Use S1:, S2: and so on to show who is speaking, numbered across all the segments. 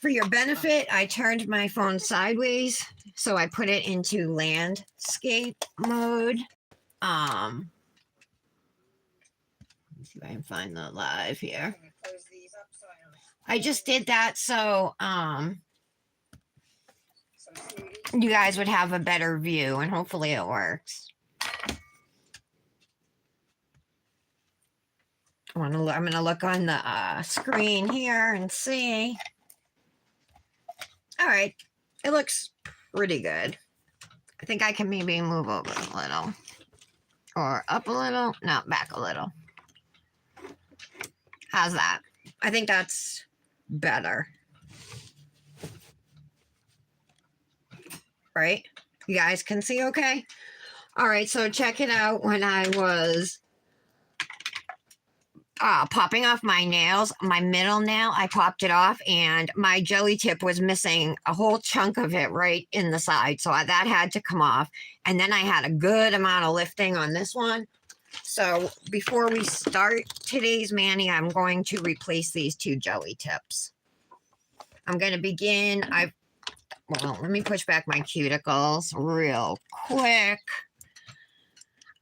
S1: For your benefit, I turned my phone sideways, so I put it into landscape mode. Let me see if I can find the live here. I just did that so you guys would have a better view, and hopefully it works. I'm gonna look on the screen here and see. All right, it looks pretty good. I think I can maybe move over a little, or up a little. No, back a little. How's that? I think that's better. Right? You guys can see okay? All right, so check it out. When I was popping off my nails, my middle nail, I popped it off, and my jelly tip was missing a whole chunk of it right in the side. So that had to come off. And then I had a good amount of lifting on this one. So before we start today's mani, I'm going to replace these two jelly tips. I'm going to begin. Well, let me push back my cuticles real quick.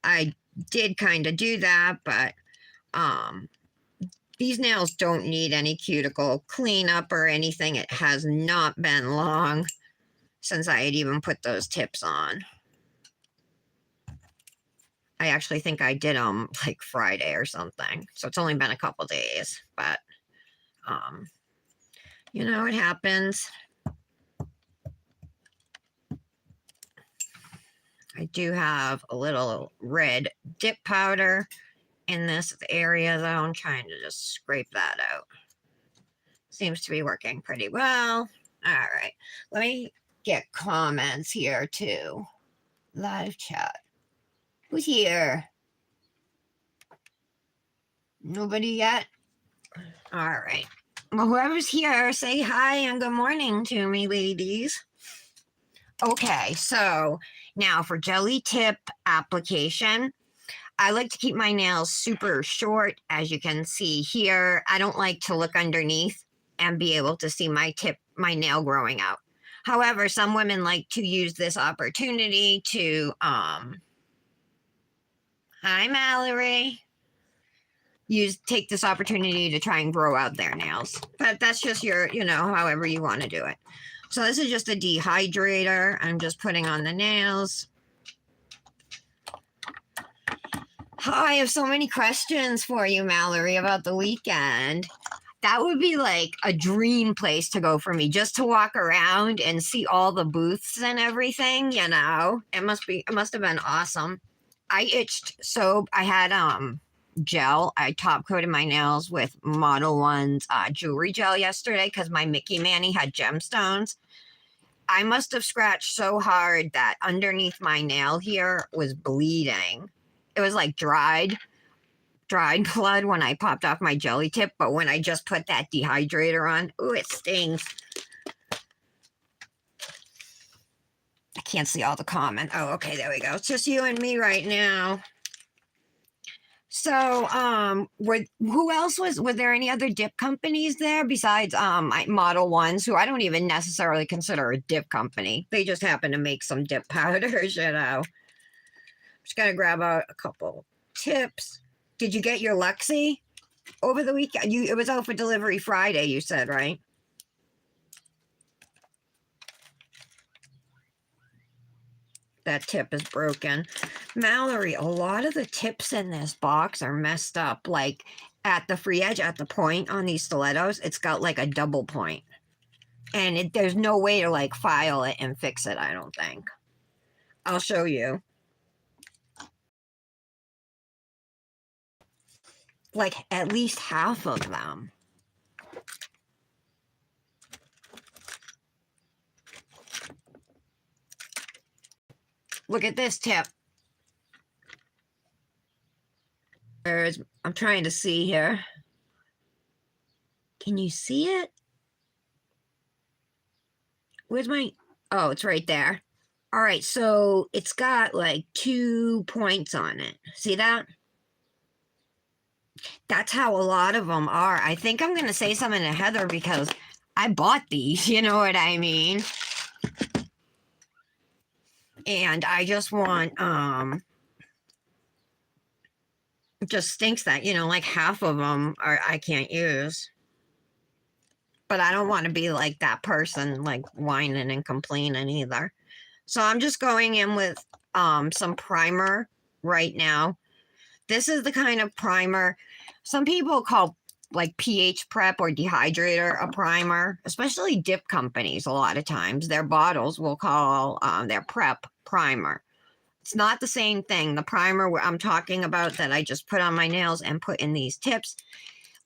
S1: I did kind of do that, but these nails don't need any cuticle cleanup or anything. It has not been long since I had even put those tips on. I actually think I did them like Friday or something. So it's only been a couple days, but you know, it happens. I do have a little red dip powder in this area though. I'm trying to just scrape that out. Seems to be working pretty well. All right, let me get comments here too. Live chat. Who's here? Nobody yet? All right. Well, whoever's here, say hi and good morning to me, ladies. Okay, so now for jelly tip application, I like to keep my nails super short. As you can see here, I don't like to look underneath and be able to see my nail growing out. However, some women like to use this opportunity to, hi Mallory, take this opportunity to try and grow out their nails. But that's just your, you know, however you want to do it. So this is just a dehydrator. I'm just putting on the nails. Oh, I have so many questions for you, Mallory, about the weekend. That would be like a dream place to go for me, just to walk around and see all the booths and everything, you know. It must have been awesome. I itched so I had gel. I top coated my nails with Model 1's jewelry gel yesterday because my Mickey Manny had gemstones. I must have scratched so hard that underneath my nail here was bleeding. It was like dried blood when I popped off my jelly tip, but when I just put that dehydrator on, ooh, it stings. I can't see all the comments. Oh, okay, there we go. It's just you and me right now. So, who else were there any other dip companies there besides Model 1s, who I don't even necessarily consider a dip company. They just happen to make some dip powders, you know. Just gonna grab out a couple tips. Did you get your Luxie over the weekend? It was out for delivery Friday, you said, right? That tip is broken. Mallory, a lot of the tips in this box are messed up. Like at the free edge, at the point on these stilettos, it's got like a double point. And there's no way to like file it and fix it, I don't think. I'll show you. Like at least half of them. Look at this tip. I'm trying to see here. Can you see it? Where's my... Oh, it's right there. All right, so it's got like 2 points on it. See that? That's how a lot of them are. I think I'm going to say something to Heather because I bought these, you know what I mean? And I just want, it just stinks that, you know, like half of them are I can't use. But I don't want to be like that person, like whining and complaining either. So I'm just going in with some primer right now. This is the kind of primer some people call like pH prep or dehydrator a primer, especially dip companies. A lot of times their bottles will call their prep primer. It's not the same thing. The primer I'm talking about that I just put on my nails and put in these tips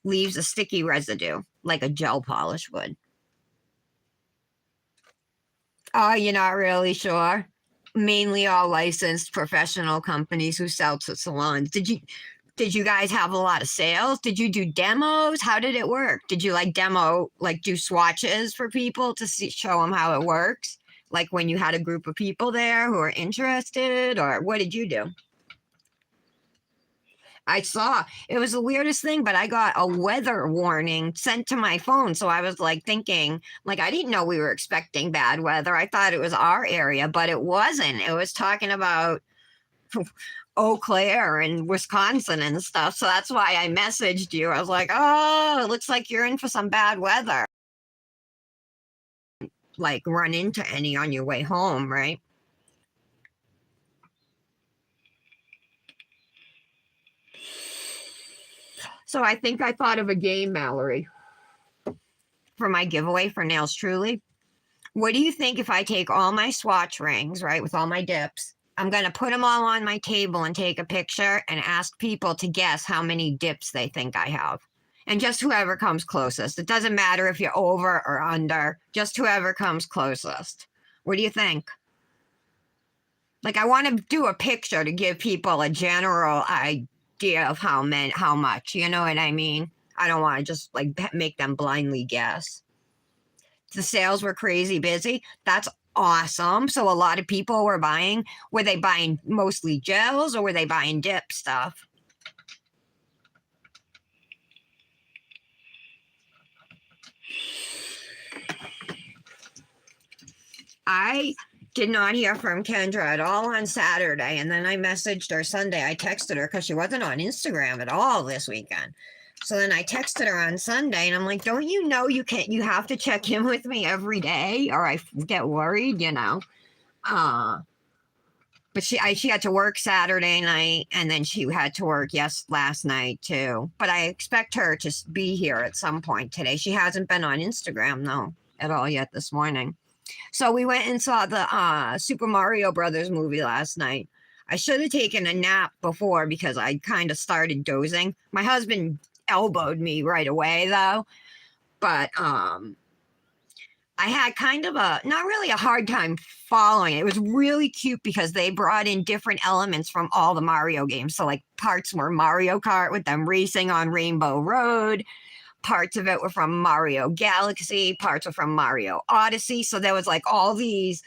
S1: leaves a sticky residue like a gel polish would. Oh, you're not really sure? Mainly all licensed professional companies who sell to salons. Did you guys have a lot of sales? Did you do demos? How did it work? Did you like demo, like do swatches for people to show them how it works? Like when you had a group of people there who are interested, or what did you do? I saw it was the weirdest thing, but I got a weather warning sent to my phone. So I was like thinking, like, I didn't know we were expecting bad weather. I thought it was our area, but it wasn't. It was talking about Eau Claire and Wisconsin and stuff. So that's why I messaged you. I was like, oh, it looks like you're in for some bad weather. Like, run into any on your way home, right? So I think I thought of a game, Mallory, for my giveaway for Nails Truly. What do you think if I take all my swatch rings, right, with all my dips? I'm going to put them all on my table and take a picture and ask people to guess how many dips they think I have. And just whoever comes closest. It doesn't matter if you're over or under, just whoever comes closest. What do you think? Like, I want to do a picture to give people a general idea of how much, you know what I mean? I don't want to just like make them blindly guess. The sales were crazy busy. That's awesome. So a lot of people were buying. Were they buying mostly gels or were they buying dip stuff? I did not hear from Kendra at all on Saturday. And then I messaged her Sunday. I texted her because she wasn't on Instagram at all this weekend. So then I texted her on Sunday and I'm like, don't you know you have to check in with me every day or I get worried, you know? But she had to work Saturday night and then she had to work last night too. But I expect her to be here at some point today. She hasn't been on Instagram though at all yet this morning. So we went and saw the Super Mario Brothers movie last night. I should have taken a nap before because I kind of started dozing. My husband elbowed me right away though, but I had kind of not really a hard time following it. It was really cute because they brought in different elements from all the Mario games. So like parts were Mario Kart with them racing on Rainbow Road. Parts of it were from Mario Galaxy, parts were from Mario Odyssey. So there was like all these,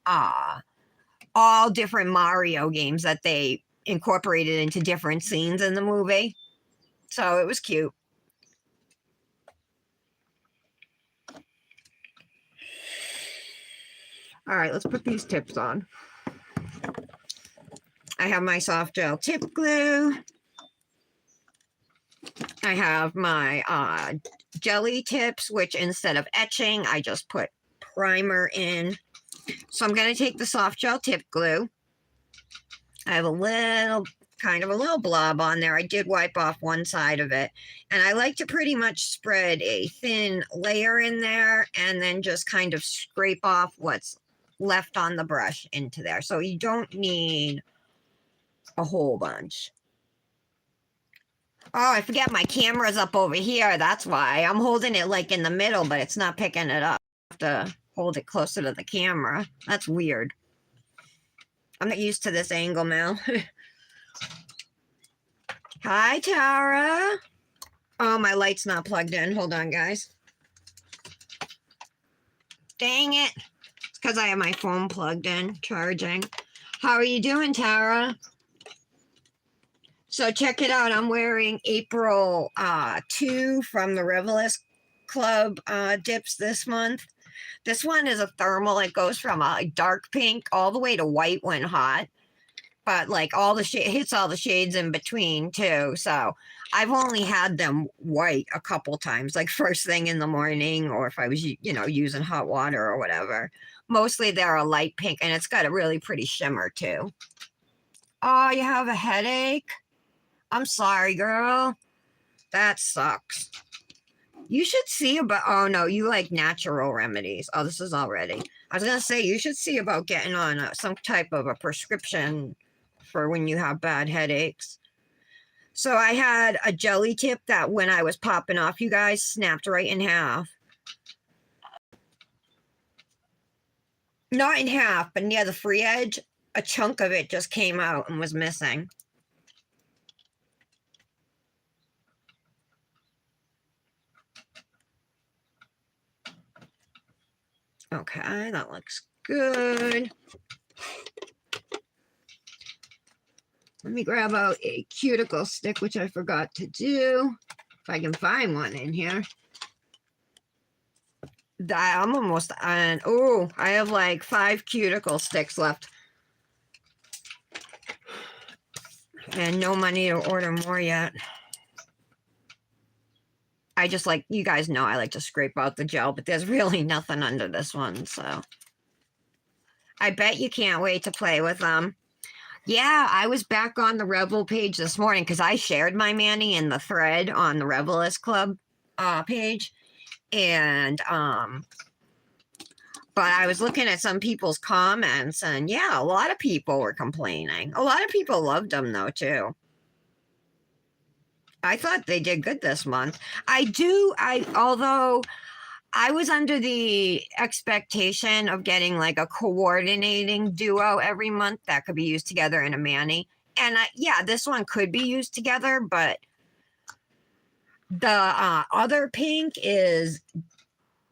S1: all different Mario games that they incorporated into different scenes in the movie. So it was cute. All right, let's put these tips on. I have my soft gel tip glue. I have my jelly tips, which instead of etching, I just put primer in. So I'm going to take the soft gel tip glue. I have a little blob on there. I did wipe off one side of it. And I like to pretty much spread a thin layer in there and then just kind of scrape off what's left on the brush into there. So you don't need a whole bunch. Oh, I forget my camera's up over here. That's why. I'm holding it like in the middle, but it's not picking it up. I have to hold it closer to the camera. That's weird. I'm not used to this angle, Mel. Hi, Tara. Oh, my light's not plugged in. Hold on, guys. Dang it. It's because I have my phone plugged in, charging. How are you doing, Tara? So check it out. I'm wearing April 2 from the Revelist Club dips this month. This one is a thermal. It goes from a dark pink all the way to white when hot, but like all the hits all the shades in between too. So I've only had them white a couple times, like first thing in the morning, or if I was using hot water or whatever. Mostly they're a light pink, and it's got a really pretty shimmer too. Oh, you have a headache? I'm sorry, girl. That sucks. You should see about, oh no, you like natural remedies. Oh, this is already. I was going to say, you should see about getting on some type of a prescription for when you have bad headaches. So I had a jelly tip that when I was popping off, you guys, snapped right in half. Not in half, but near the free edge, a chunk of it just came out and was missing. Okay, that looks good. Let me grab out a cuticle stick, which I forgot to do. If I can find one in here. I'm almost on. Oh, I have like 5 cuticle sticks left. And no money to order more yet. I just like, you guys know I like to scrape out the gel, but there's really nothing under this one, so. I bet you can't wait to play with them. Yeah, I was back on the Revel page this morning because I shared my Manny in the thread on the Revelist Club page. And, but I was looking at some people's comments, and yeah, a lot of people were complaining. A lot of people loved them, though, too. I thought they did good this month. Although I was under the expectation of getting like a coordinating duo every month that could be used together in a Manny. And yeah, this one could be used together, but the other pink is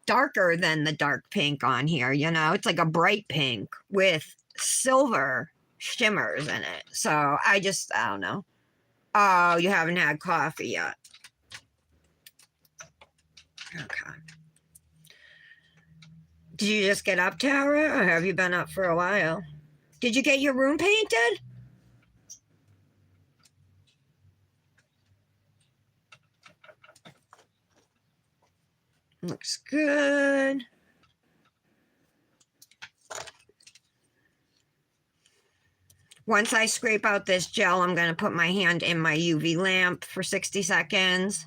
S1: darker than the dark pink on here. It's like a bright pink with silver shimmers in it. So I don't know. Oh, you haven't had coffee yet. Okay. Did you just get up, Tara, or have you been up for a while? Did you get your room painted? Looks good. Once I scrape out this gel, I'm going to put my hand in my UV lamp for 60 seconds.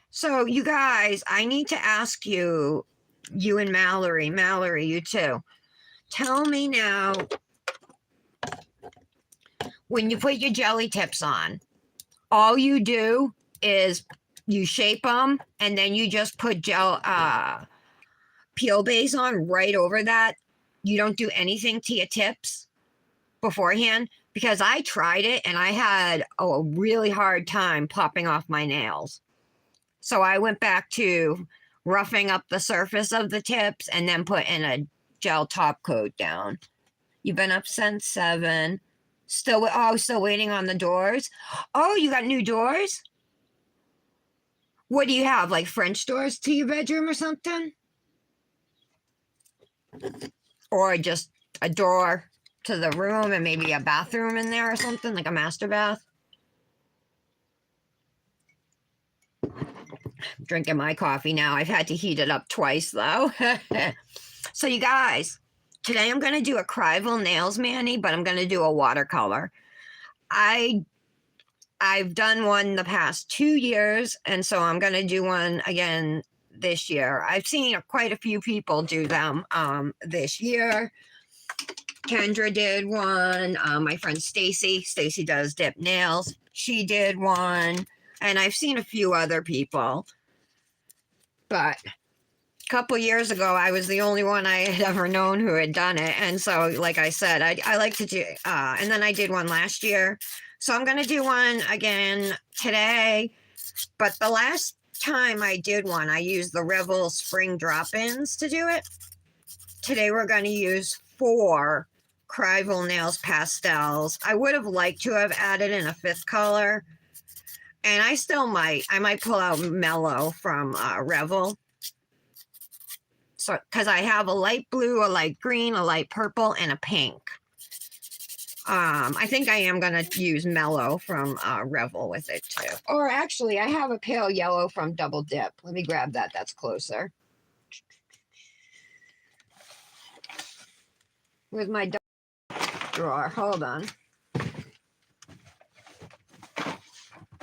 S1: So, you guys, I need to ask you, you and Mallory, you too. Tell me now, when you put your jelly tips on, all you do is you shape them, and then you just put peel base on right over that. You don't do anything to your tips beforehand, because I tried it and I had a really hard time popping off my nails. So I went back to roughing up the surface of the tips and then putting a gel top coat down. You've been up since 7. Still waiting on the doors. Oh, you got new doors? What do you have, like French doors to your bedroom or something? Or just a door to the room and maybe a bathroom in there or something, like a master bath? I'm drinking my coffee now. I've had to heat it up twice, though. So, you guys, today I'm going to do a Crival Nails Manny, but I'm going to do a watercolor. I've done one the past 2 years, and so I'm going to do one again this year. I've seen quite a few people do them this year. Kendra did one. My friend Stacy does Dip Nails. She did one. And I've seen a few other people. But a couple years ago, I was the only one I had ever known who had done it. And so, like I said, I like to do, and then I did one last year. So I'm going to do one again today. But the last time I did one, I used the Revel Spring Drop-Ins to do it. Today we're going to use 4 Crival Nails pastels. I would have liked to have added in a 5th color. And I might pull out Mellow from Revel. So, because I have a light blue, a light green, a light purple, and a pink. I think I am going to use Mellow from Revel with it too. Or actually, I have a pale yellow from Double Dip. Let me grab that. That's closer. With my drawer. Hold on.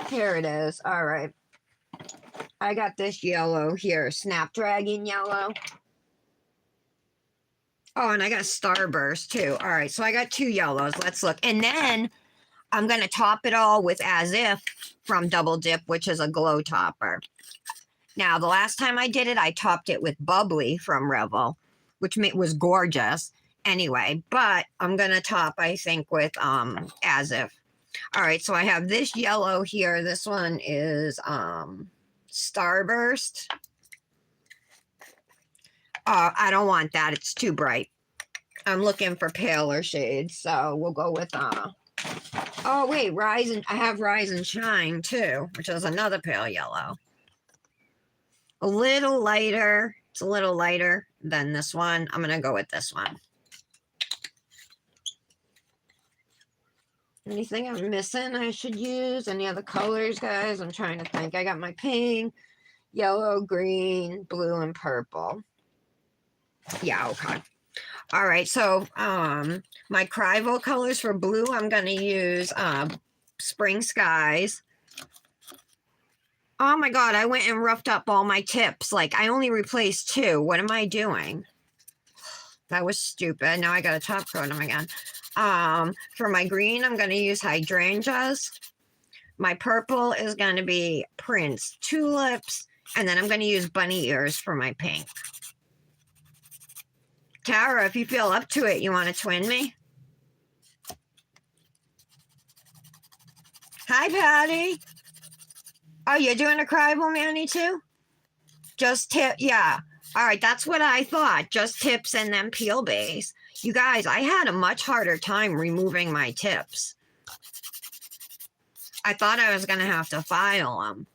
S1: Here it is. All right. I got this yellow here, Snapdragon yellow. Oh, and I got Starburst too. All right, so I got 2 yellows. Let's look. And then I'm going to top it all with As If from Double Dip, which is a glow topper. Now, the last time I did it, I topped it with Bubbly from Revel, which was gorgeous anyway. But I'm going to top, I think, with As If. All right, so I have this yellow here. This one is Starburst. I don't want that. It's too bright. I'm looking for paler shades, so we'll go with oh wait, I have Rise and Shine too, which is another pale yellow. A little lighter. It's a little lighter than this one. I'm gonna go with this one. Anything I'm missing I should use? Any other colors, guys? I'm trying to think. I got my pink, yellow, green, blue, and purple. Yeah, okay. All right, so my Crivo colors for blue, I'm going to use Spring Skies. Oh my God, I went and roughed up all my tips. Like, I only replaced 2. What am I doing? That was stupid. Now I got to top coat them again. For my green, I'm going to use Hydrangeas. My purple is going to be Prince Tulips. And then I'm going to use Bunny Ears for my pink. Tara, if you feel up to it, you want to twin me? Hi, Patty. Oh, you're doing a Crivo Manny too? Just tip, yeah. All right, that's what I thought. Just tips and then peel base. You guys, I had a much harder time removing my tips. I thought I was going to have to file them.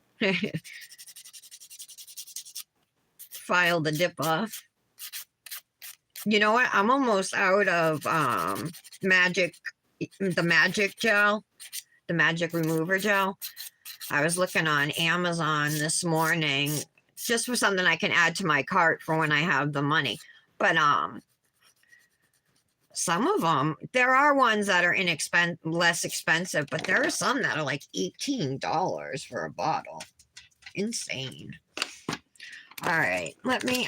S1: File the dip off. You know what? I'm almost out of the magic gel, the magic remover gel. I was looking on Amazon this morning just for something I can add to my cart for when I have the money. But some of them, there are ones that are less expensive, but there are some that are like $18 for a bottle. Insane. All right, let me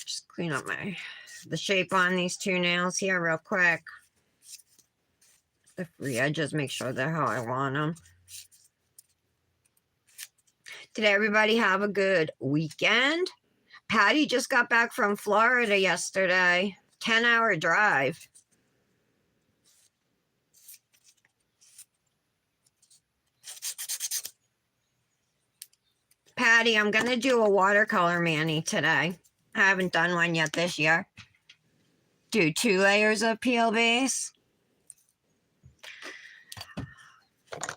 S1: just clean up the shape on these 2 nails here real quick. The free edges, make sure they're how I want them. Did everybody have a good weekend? Patty just got back from Florida yesterday. 10-hour drive. Patty, I'm going to do a watercolor mani today. I haven't done one yet this year. Do 2 layers of peel base.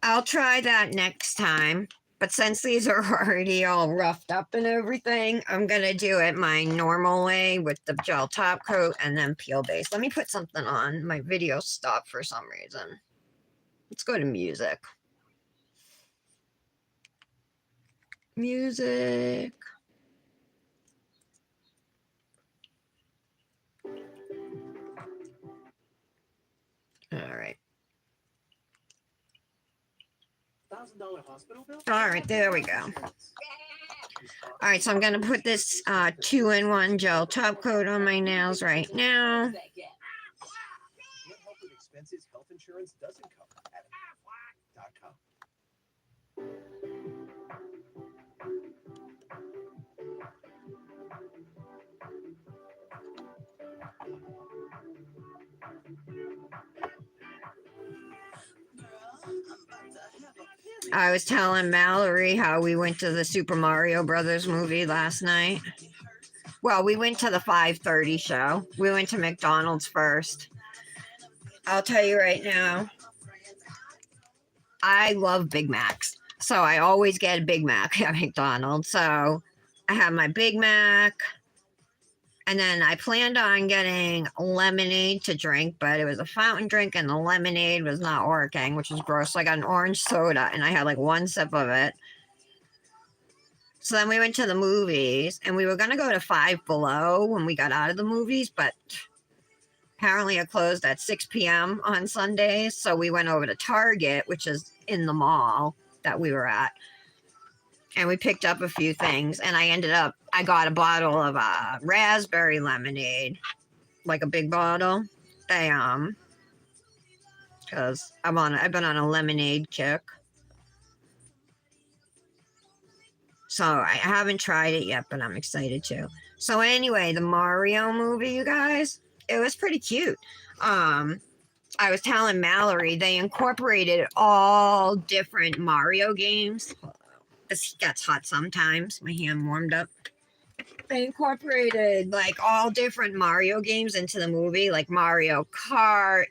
S1: I'll try that next time. But since these are already all roughed up and everything, I'm going to do it my normal way with the gel top coat and then peel base. Let me put something on. My video stopped for some reason. Let's go to music. Music. All right. All right, there we go. All right, so I'm going to put this 2-in-1 gel top coat on my nails right now. I was telling Mallory how we went to the Super Mario Brothers movie last night. Well, we went to the 5:30 show. We went to McDonald's first. I'll tell you right now, I love Big Macs. So I always get a Big Mac at McDonald's. So I have my Big Mac. And then I planned on getting lemonade to drink, but it was a fountain drink and the lemonade was not working, which was gross. So I got an orange soda and I had like one sip of it. So then we went to the movies and we were going to go to Five Below when we got out of the movies, but apparently it closed at 6 p.m. on Sundays. So we went over to Target, which is in the mall that we were at. And we picked up a few things and I got a bottle of raspberry lemonade, like a big bottle. Because I've been on a lemonade kick. So I haven't tried it yet, but I'm excited to. So anyway, the Mario movie, you guys, it was pretty cute. I was telling Mallory they incorporated all different Mario games. This gets hot sometimes. My hand warmed up. They incorporated like all different Mario games into the movie, like Mario Kart,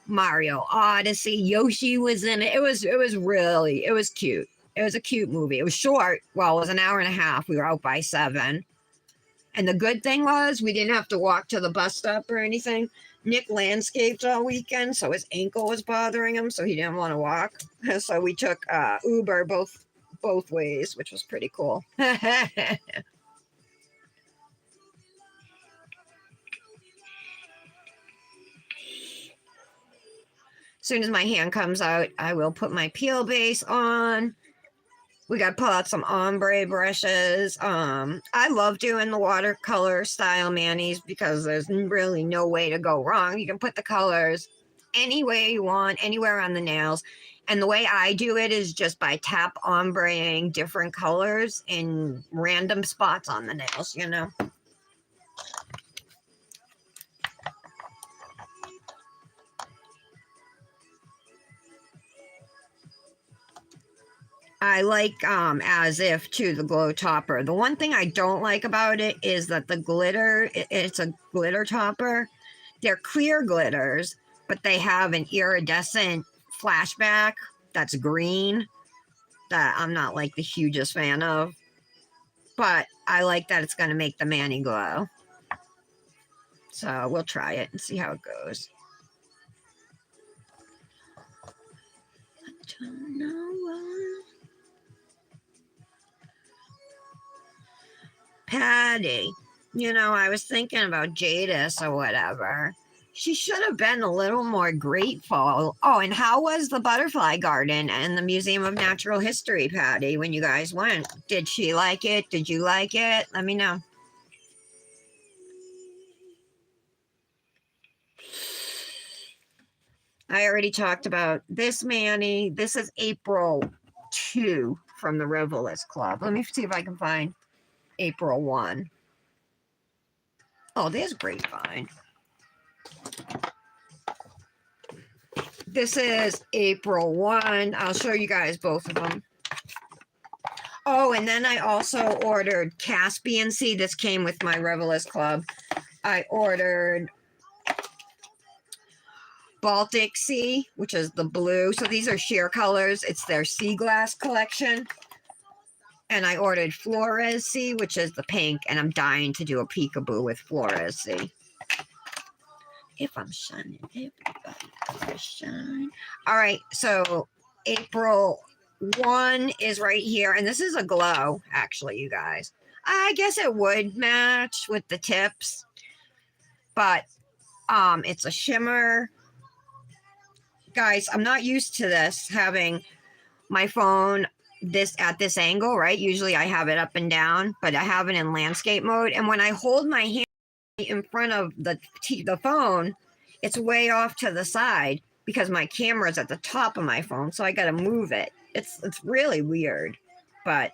S1: Mario Odyssey. Yoshi was in it. It was cute. It was a cute movie. It was short. Well, it was an hour and a half. We were out by 7. And the good thing was we didn't have to walk to the bus stop or anything. Nick landscaped all weekend, so his ankle was bothering him, so he didn't want to walk. So we took Uber both ways, which was pretty cool. As soon as my hand comes out, I will put my peel base on. We got to pull out some ombre brushes. I love doing the watercolor style manis because there's really no way to go wrong. You can put the colors any way you want, anywhere on the nails. And the way I do it is just by tap ombreing different colors in random spots on the nails, you know. I like As If too, the glow topper. The one thing I don't like about it is that the glitter, it's a glitter topper. They're clear glitters, but they have an iridescent flashback that's green that I'm not like the hugest fan of. But I like that it's going to make the mani glow. So we'll try it and see how it goes. I don't know why. Patty, you know, I was thinking about Jadis or whatever. She should have been a little more grateful. Oh, and how was the butterfly garden and the Museum of Natural History, Patty, when you guys went? Did she like it? Did you like it? Let me know. I already talked about this mani. This is April 2 from the Revelist Club. Let me see if I can find April 1. Oh, there's Grapevine. This is April 1. I'll show you guys both of them. Oh, and then I also ordered Caspian Sea. This came with my Revelist Club. I ordered Baltic Sea, which is the blue. So these are sheer colors. It's their sea glass collection. And I ordered Flores Sea, which is the pink. And I'm dying to do a peekaboo with Flores Sea. If I'm shining, everybody shine. All right, so April 1 is right here. And this is a glow, actually, you guys. I guess it would match with the tips. But it's a shimmer. Guys, I'm not used to this, having my phone at this angle, right? Usually I have it up and down, but I have it in landscape mode. And when I hold my hand in front of the phone, it's way off to the side because my camera is at the top of my phone, so I got to move it. It's really weird. But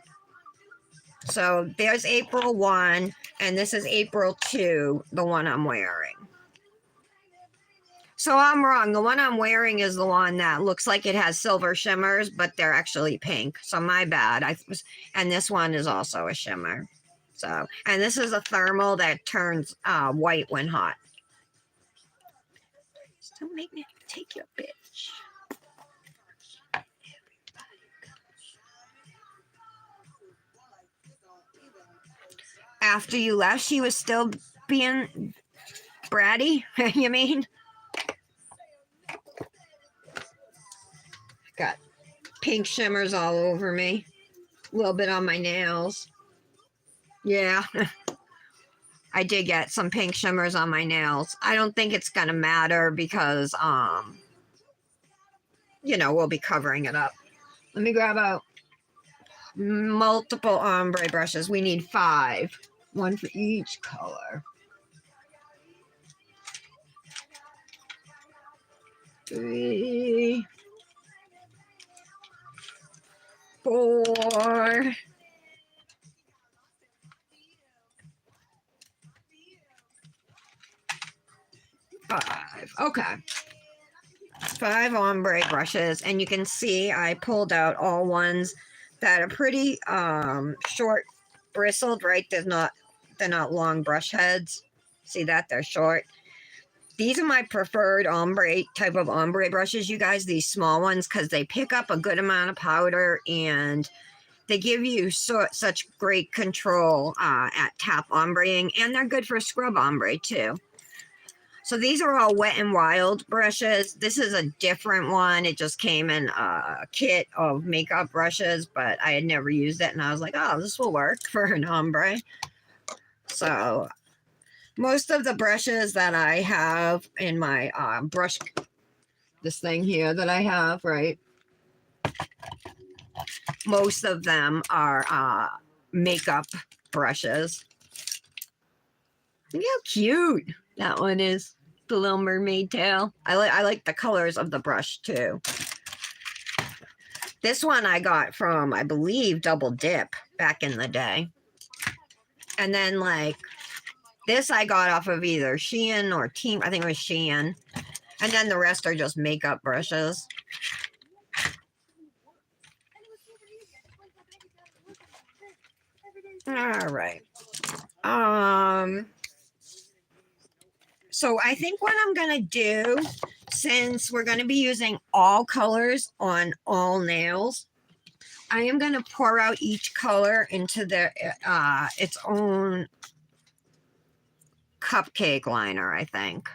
S1: so there's April 1, and this is April 2, the one I'm wearing. So I'm wrong. The one I'm wearing is the one that looks like it has silver shimmers, but they're actually pink. So my bad. And this one is also a shimmer. So, and this is a thermal that turns white when hot. Don't make me take your bitch. After you left, she was still being bratty, you mean? Got pink shimmers all over me. A little bit on my nails. Yeah, I did get some pink shimmers on my nails. I don't think it's gonna matter because, you know, we'll be covering it up. Let me grab out multiple ombre brushes. We need 5. 1 for each color. 3, 4. 5. Okay. 5 ombre brushes, and you can see I pulled out all ones that are pretty short bristled, right? They're not long brush heads. See that? They're short. These are my preferred ombre type of ombre brushes, you guys, these small ones, because they pick up a good amount of powder and they give you such great control at tap ombreing, and they're good for scrub ombre too. So these are all Wet n Wild brushes. This is a different one. It just came in a kit of makeup brushes, but I had never used it, and I was like, oh, this will work for an ombre. So most of the brushes that I have in my brush, this thing here that I have, right? Most of them are makeup brushes. Look how cute that one is. The little mermaid tail. I like the colors of the brush too. This one I got from, I believe, Double Dip back in the day. And then like this I got off of either Shein or Team, I think it was Shein. And then the rest are just makeup brushes. All right. So I think what I'm going to do, since we're going to be using all colors on all nails, I am going to pour out each color into its own cupcake liner, I think.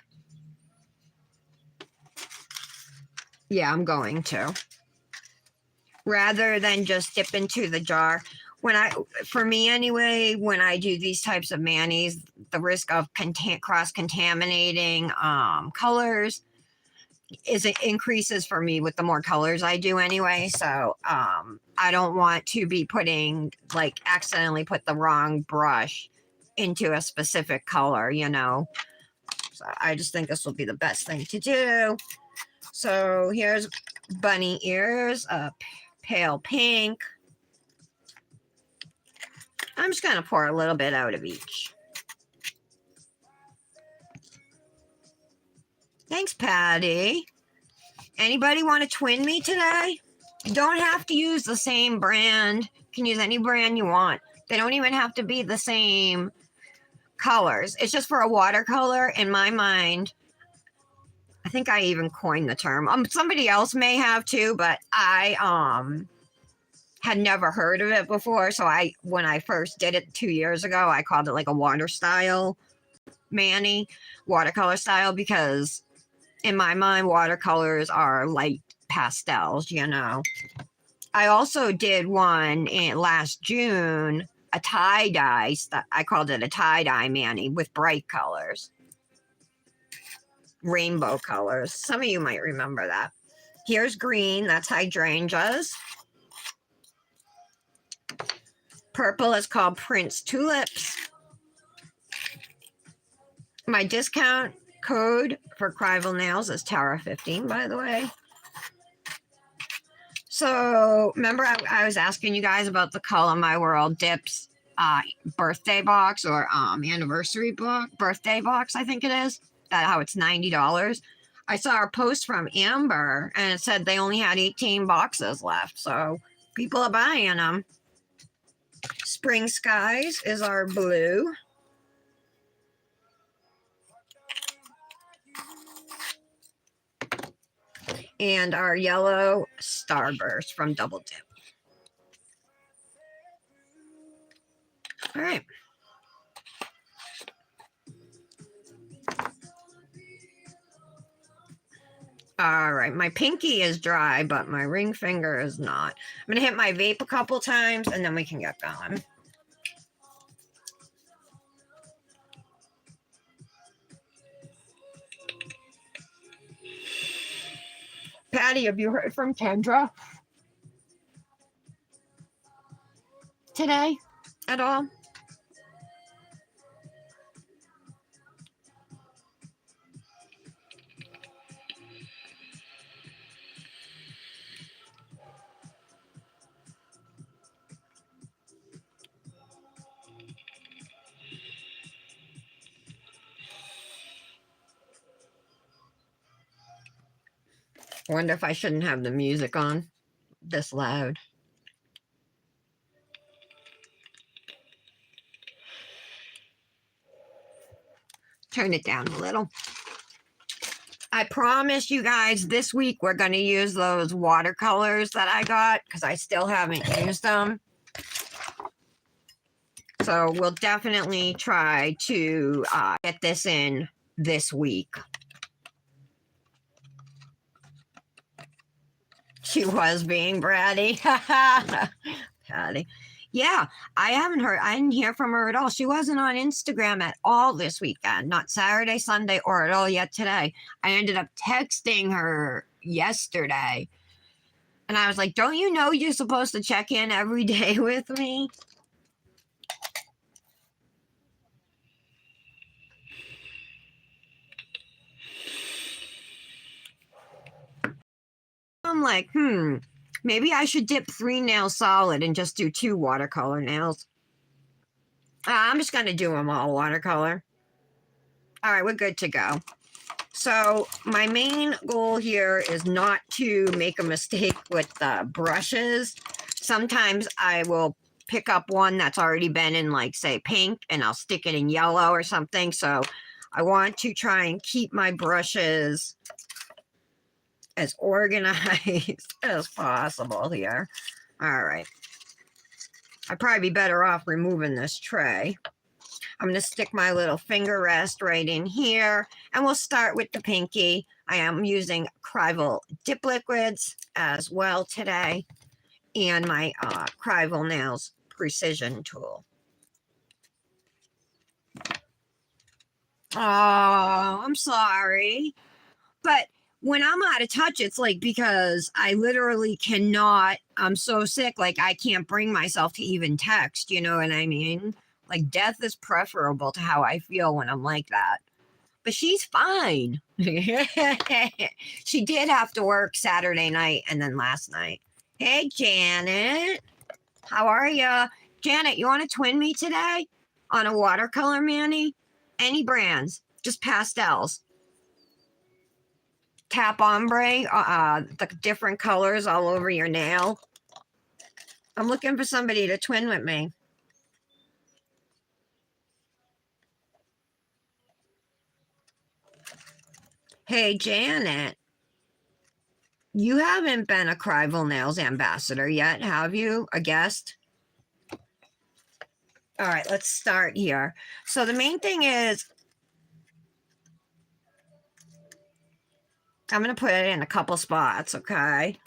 S1: Yeah, I'm going to. Rather than just dip into the jar. For me anyway, when I do these types of manis, the risk of cross-contaminating colors it increases for me with the more colors I do anyway. So I don't want to be accidentally put the wrong brush into a specific color, you know. So I just think this will be the best thing to do. So here's bunny ears, pale pink. I'm just going to pour a little bit out of each. Thanks, Patty. Anybody want to twin me today? You don't have to use the same brand. You can use any brand you want. They don't even have to be the same colors. It's just for a watercolor, in my mind. I think I even coined the term. Somebody else may have too, but I had never heard of it before. So when I first did it 2 years ago, I called it like a water style mani, watercolor style, because in my mind, watercolors are light pastels, you know. I also did one last June, a tie-dye, I called it a tie-dye mani with bright colors. Rainbow colors. Some of you might remember that. Here's green, that's hydrangeas. Purple is called Prince Tulips. My discount code for Crival Nails is Tara15, by the way. So remember I was asking you guys about the Color My World Dips birthday box or anniversary birthday box, I think it is. How it's $90. I saw a post from Amber and it said they only had 18 boxes left. So people are buying them. Spring Skies is our blue. And our yellow Starburst from Double Dip. All right. All right, my pinky is dry, but my ring finger is not. I'm going to hit my vape a couple times, and then we can get going. Patty, have you heard from Kendra today at all? I wonder if I shouldn't have the music on this loud. Turn it down a little. I promise you guys this week we're going to use those watercolors that I got because I still haven't used them. So we'll definitely try to get this in this week. She was being bratty. Patty. Yeah, I didn't hear from her at all. She wasn't on Instagram at all this weekend, not Saturday, Sunday, or at all yet today. I ended up texting her yesterday. And I was like, don't you know you're supposed to check in every day with me? I'm like, maybe I should dip 3 nails solid and just do 2 watercolor nails. I'm just going to do them all watercolor. All right, we're good to go. So my main goal here is not to make a mistake with the brushes. Sometimes I will pick up one that's already been in, like, say, pink, and I'll stick it in yellow or something. So I want to try and keep my brushes as organized as possible here. All right. I'd probably be better off removing this tray. I'm going to stick my little finger rest right in here, and we'll start with the pinky. I am using Crival dip liquids as well today, and my Crival Nails precision tool. Oh, I'm sorry. But when I'm out of touch, it's like because I literally cannot, I'm so sick, like I can't bring myself to even text, you know what I mean? Like death is preferable to how I feel when I'm like that. But she's fine. She did have to work Saturday night and then last night. Hey, Janet. How are ya? Janet, you want to twin me today on a watercolor, Manny? Any brands, just pastels. Tap ombre, the different colors all over your nail. I'm looking for somebody to twin with me. Hey, Janet. You haven't been a Crival Nails ambassador yet, have you? A guest? All right, let's start here. So the main thing is, I'm going to put it in a couple spots, okay?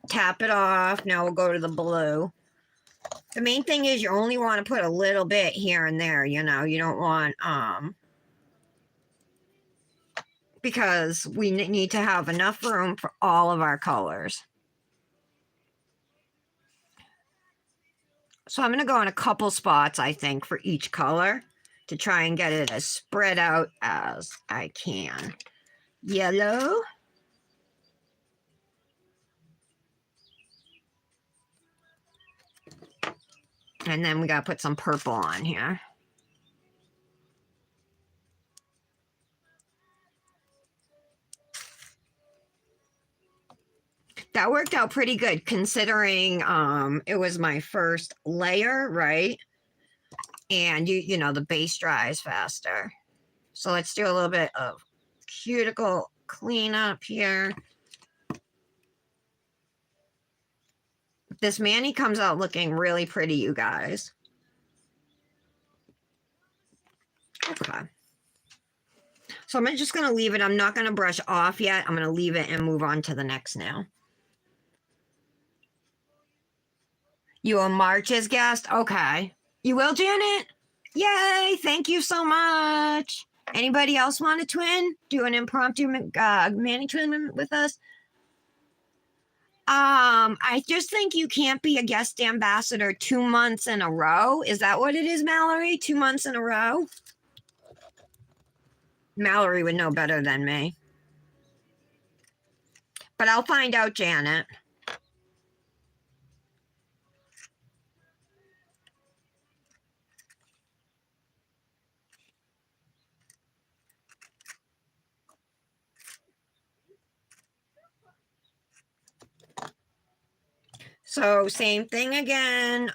S1: Tap it off. Now we'll go to the blue. The main thing is you only want to put a little bit here and there, you know. You don't want, because we need to have enough room for all of our colors. So I'm going to go in a couple spots, I think, for each color to try and get it as spread out as I can. Yellow. And then we got to put some purple on here. That worked out pretty good considering it was my first layer, right? And you know, the base dries faster. So let's do a little bit of cuticle cleanup here. This mani comes out looking really pretty, you guys. Okay. So I'm just going to leave it. I'm not going to brush off yet. I'm going to leave it and move on to the next nail. You will March's guest? Okay. You will, Janet? Yay! Thank you so much. Anybody else want to twin? Do an impromptu mani twin with us? I just think you can't be a guest ambassador 2 months in a row. Is that what it is, Mallory? 2 months in a row? Mallory would know better than me. But I'll find out, Janet. So same thing again.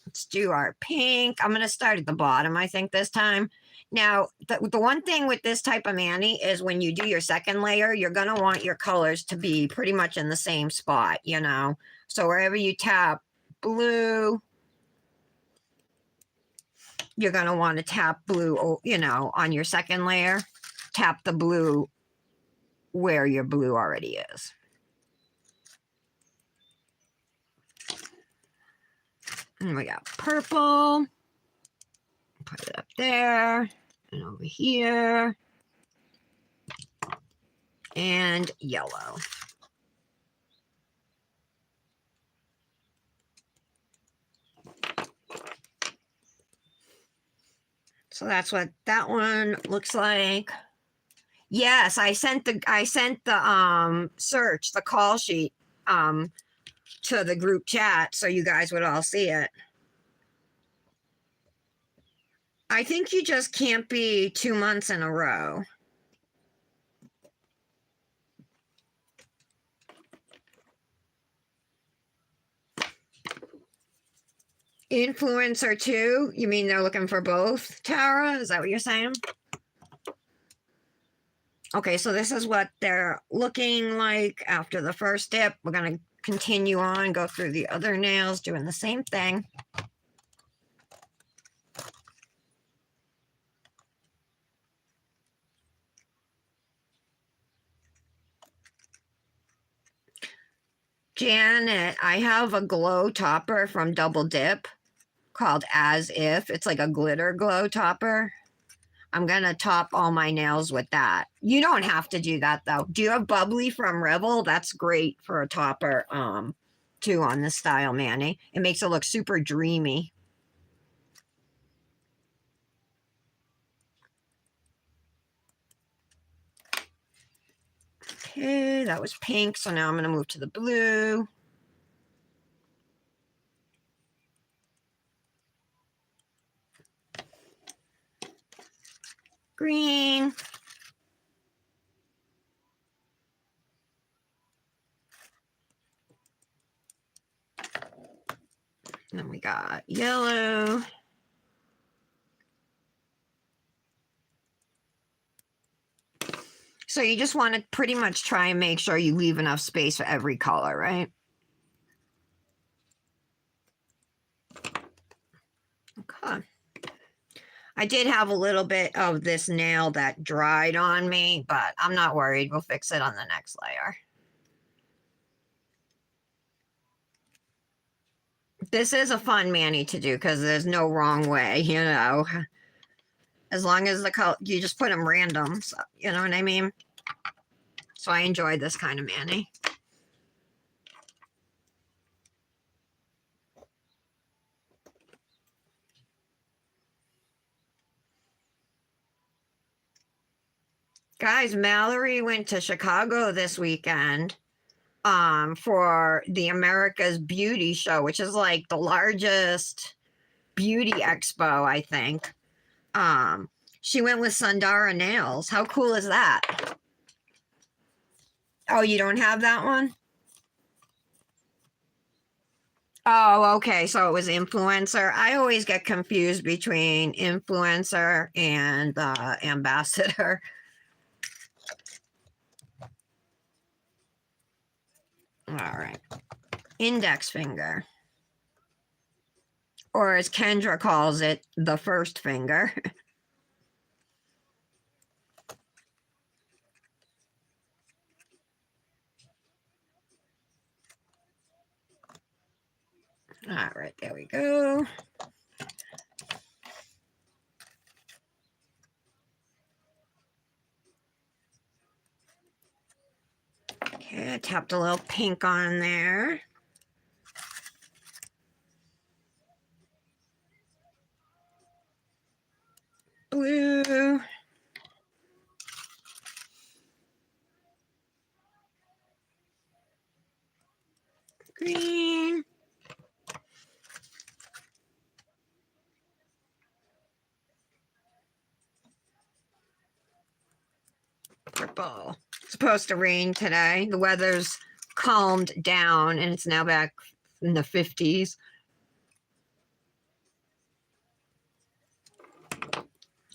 S1: Let's do our pink. I'm going to start at the bottom, I think, this time. Now, the one thing with this type of mani is when you do your second layer, you're going to want your colors to be pretty much in the same spot, you know. So wherever you tap blue, you're going to want to tap blue, you know, on your second layer. Tap the blue where your blue already is. And we got purple. Put it up there and over here. And yellow. So that's what that one looks like. Yes, I sent the search, the call sheet to the group chat so you guys would all see it. I think you just can't be 2 months in a row. Influencer too? You mean they're looking for both, Tara? Is that what you're saying? Okay, so this is what they're looking like after the first dip. We're going to continue on, go through the other nails, doing the same thing. Janet, I have a glow topper from Double Dip called As If. It's like a glitter glow topper. I'm going to top all my nails with that. You don't have to do that, though. Do you have Bubbly from Revel? That's great for a topper, too, on this style mani. It makes it look super dreamy. Okay, that was pink, so now I'm going to move to the blue. Green. And then we got yellow. So you just want to pretty much try and make sure you leave enough space for every color, right? Okay. I did have a little bit of this nail that dried on me, but I'm not worried. We'll fix it on the next layer. This is a fun mani to do because there's no wrong way, you know. As long as the color, you just put them random, so, you know what I mean? So I enjoy this kind of mani. Guys, Mallory went to Chicago this weekend for the America's Beauty Show, which is like the largest beauty expo, I think. She went with Sundara Nails. How cool is that? Oh, you don't have that one? Oh, okay. So it was influencer. I always get confused between influencer and ambassador. All right. Index finger. Or as Kendra calls it, the first finger. All right, there we go. Okay, I tapped a little pink on there. Blue. Green. Purple. It's supposed to rain today. The weather's calmed down and it's now back in the 50s.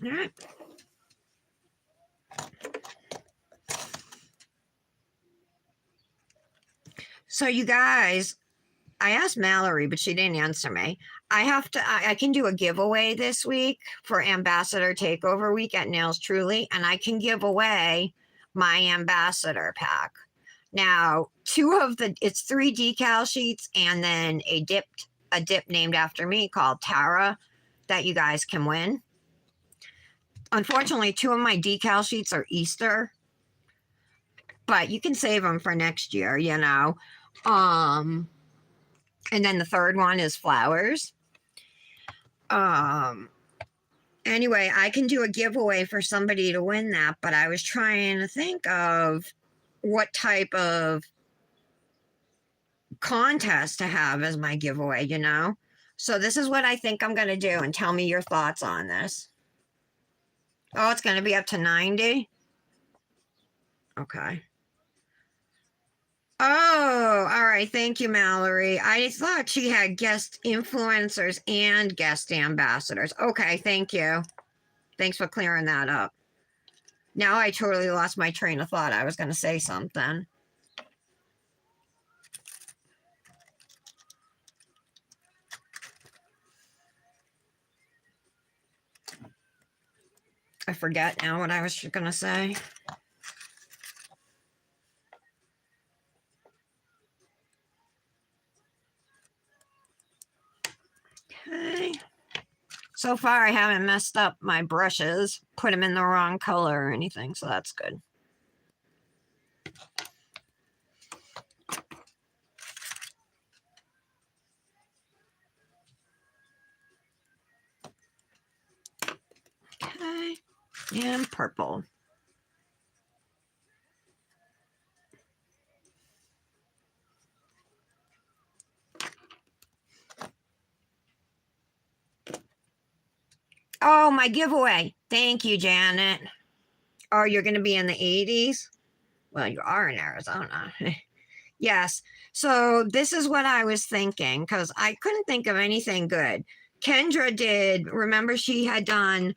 S1: All right. So you guys, I asked Mallory, but she didn't answer me. I can do a giveaway this week for Ambassador Takeover Week at Nails Truly, and I can give away my Ambassador pack. Now, it's 3 decal sheets and then a dip named after me called Tara that you guys can win. Unfortunately, 2 of my decal sheets are Easter, but you can save them for next year, you know. And then the 3rd one is flowers. Anyway, I can do a giveaway for somebody to win that, but I was trying to think of what type of contest to have as my giveaway, you know? So this is what I think I'm going to do, and tell me your thoughts on this. Oh, it's going to be up to 90? Okay. Oh, all right. Thank you, Mallory. I thought she had guest influencers and guest ambassadors. Okay, thank you. Thanks for clearing that up. Now I totally lost my train of thought. I was going to say something. I forget now what I was going to say. Okay. So far, I haven't messed up my brushes, put them in the wrong color or anything, so that's good. Okay, and purple. Oh, my giveaway. Thank you, Janet. Oh, you're going to be in the 80s? Well, you are in Arizona. Yes. So this is what I was thinking because I couldn't think of anything good. Kendra did, remember she had done,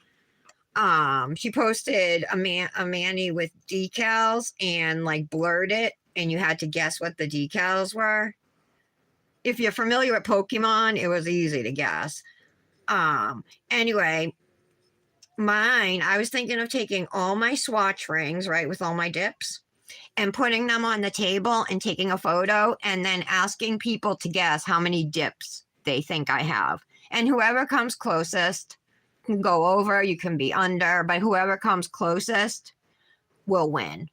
S1: she posted a mani with decals and like blurred it and you had to guess what the decals were. If you're familiar with Pokemon, it was easy to guess. Anyway, mine, I was thinking of taking all my swatch rings, right, with all my dips and putting them on the table and taking a photo and then asking people to guess how many dips they think I have. And whoever comes closest can go over, you can be under, but whoever comes closest will win.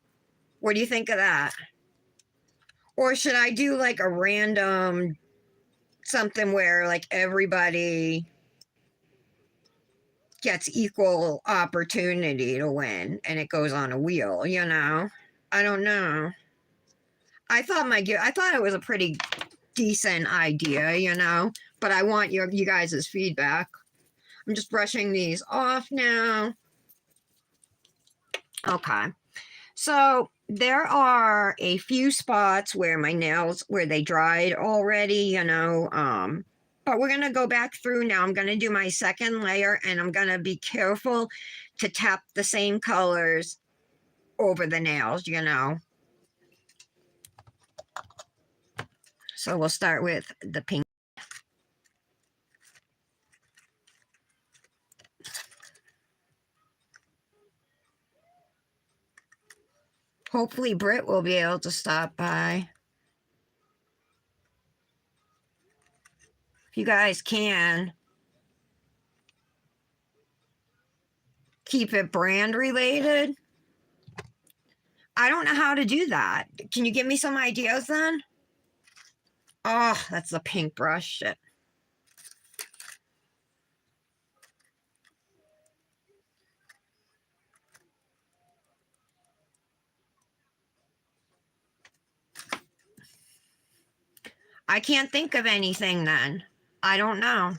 S1: What do you think of that? Or should I do like a random something where like everybody gets equal opportunity to win and it goes on a wheel, you know? I don't know. I thought it was a pretty decent idea, you know, but I want you guys' feedback. I'm just brushing these off now. Okay. So there are a few spots where my nails, where they dried already, you know, but we're going to go back through now. I'm going to do my second layer and I'm going to be careful to tap the same colors over the nails, you know. So we'll start with the pink. Hopefully Britt will be able to stop by. If you guys can, keep it brand related. I don't know how to do that. Can you give me some ideas then? Oh, that's the pink brush. Shit. I can't think of anything then. I don't know.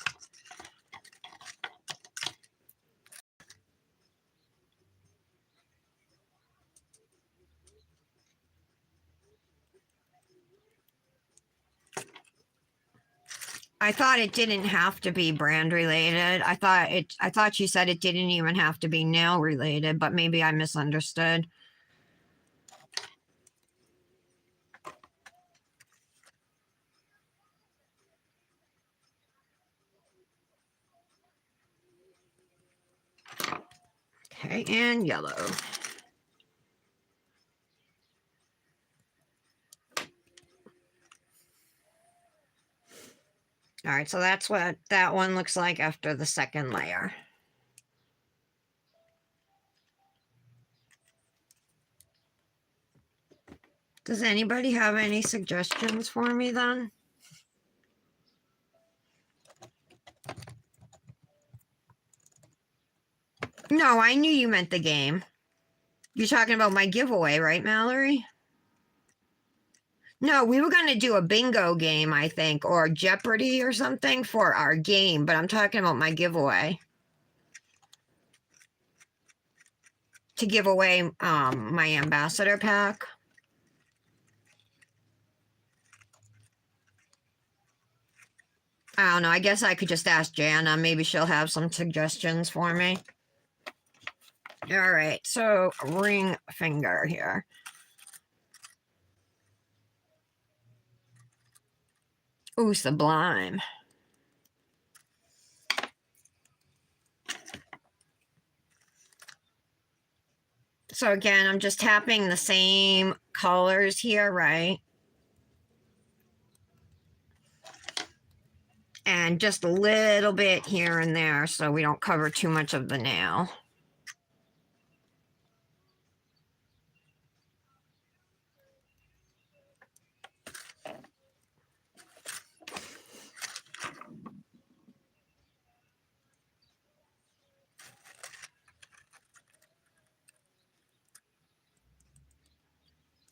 S1: I thought it didn't have to be brand related. I thought you said it didn't even have to be nail related, but maybe I misunderstood. Okay, and yellow. All right, so that's what that one looks like after the second layer. Does anybody have any suggestions for me then? No, I knew you meant the game. You're talking about my giveaway, right, Mallory? No, we were going to do a bingo game, I think, or Jeopardy or something for our game, but I'm talking about my giveaway. To give away my ambassador pack. I don't know. I guess I could just ask Jana. Maybe she'll have some suggestions for me. All right, so ring finger here. Ooh, sublime. So again, I'm just tapping the same colors here, right? And just a little bit here and there so we don't cover too much of the nail.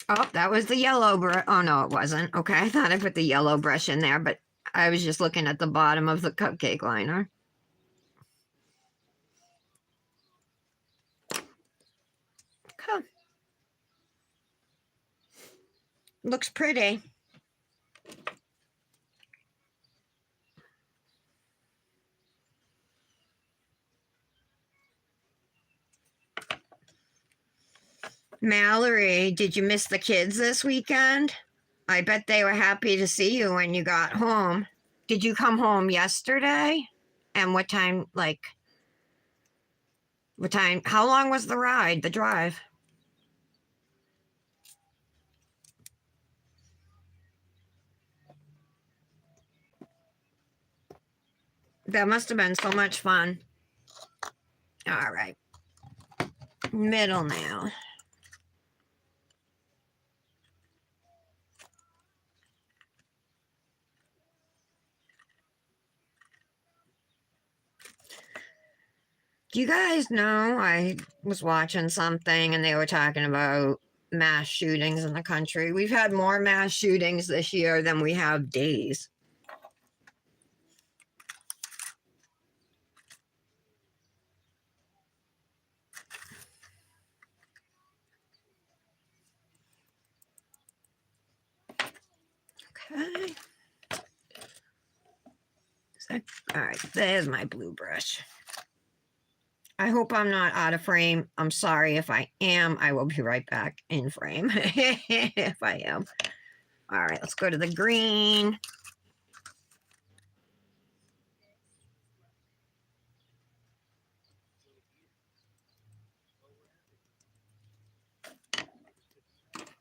S1: Oh, that was the yellow brush. Oh, no, it wasn't. Okay, I thought I put the yellow brush in there, but I was just looking at the bottom of the cupcake liner. Okay. Looks pretty. Mallory, did you miss the kids this weekend? I bet they were happy to see you when you got home. Did you come home yesterday? And what time, how long was the ride, the drive? That must have been so much fun. All right. Middle nail. Do you guys know I was watching something and they were talking about mass shootings in the country? We've had more mass shootings this year than we have days. Okay. All right, there's my blue brush. I hope I'm not out of frame. I'm sorry if I am. I will be right back in frame if I am. All right, let's go to the green.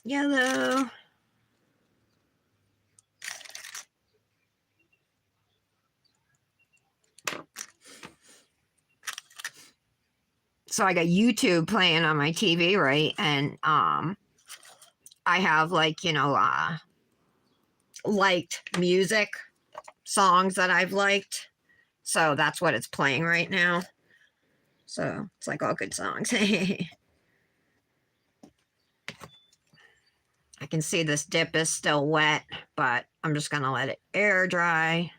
S1: Yellow. So I got YouTube playing on my TV, right? And I have like, liked music, songs that I've liked. So that's what it's playing right now. So it's like all good songs. I can see this dip is still wet, but I'm just going to let it air dry.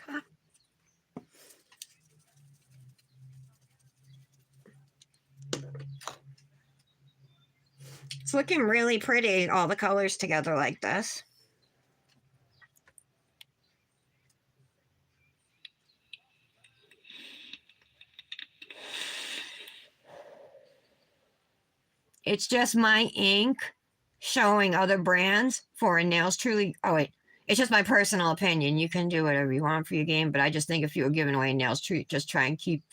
S1: Okay. It's looking really pretty, all the colors together like this. It's just my ink showing other brands for a Nails Truly. Oh, wait. It's just my personal opinion. You can do whatever you want for your game, but I just think if you were giving away Nails Truly, just try and keep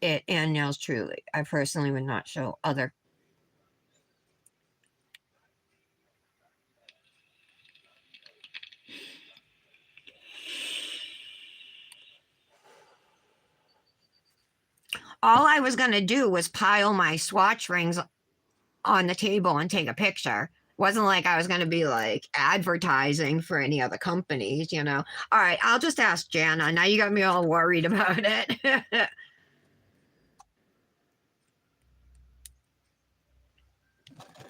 S1: it and Nails Truly. I personally would not show other. All I was going to do was pile my swatch rings on the table and take a picture. Wasn't like I was going to be like advertising for any other companies, All right, I'll just ask Jana. Now you got me all worried about it.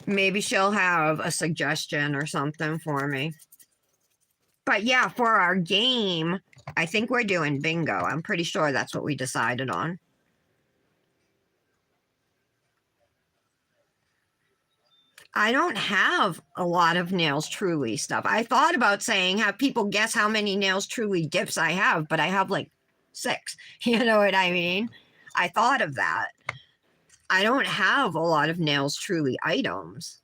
S1: Maybe she'll have a suggestion or something for me. But yeah, for our game, I think we're doing bingo. I'm pretty sure that's what we decided on. I don't have a lot of Nails Truly stuff. I thought about saying, have people guess how many Nails Truly dips I have, but I have like 6. You know what I mean? I thought of that. I don't have a lot of Nails Truly items.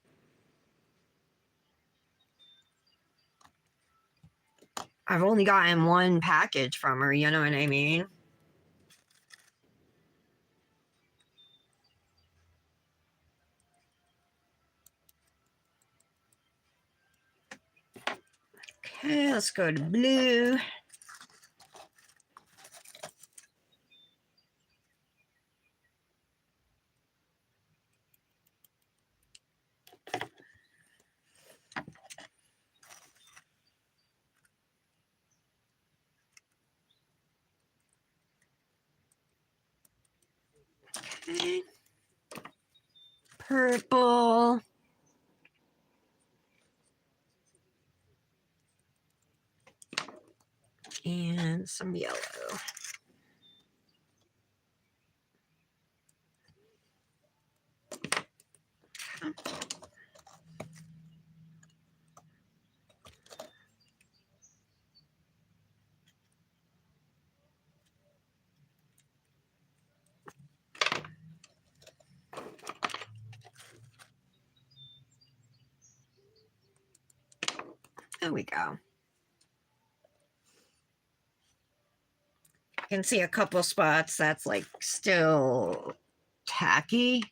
S1: I've only gotten one package from her, you know what I mean? Okay, let's go to blue. Okay. Purple. And some yellow. There we go. I can see a couple spots that's like still tacky.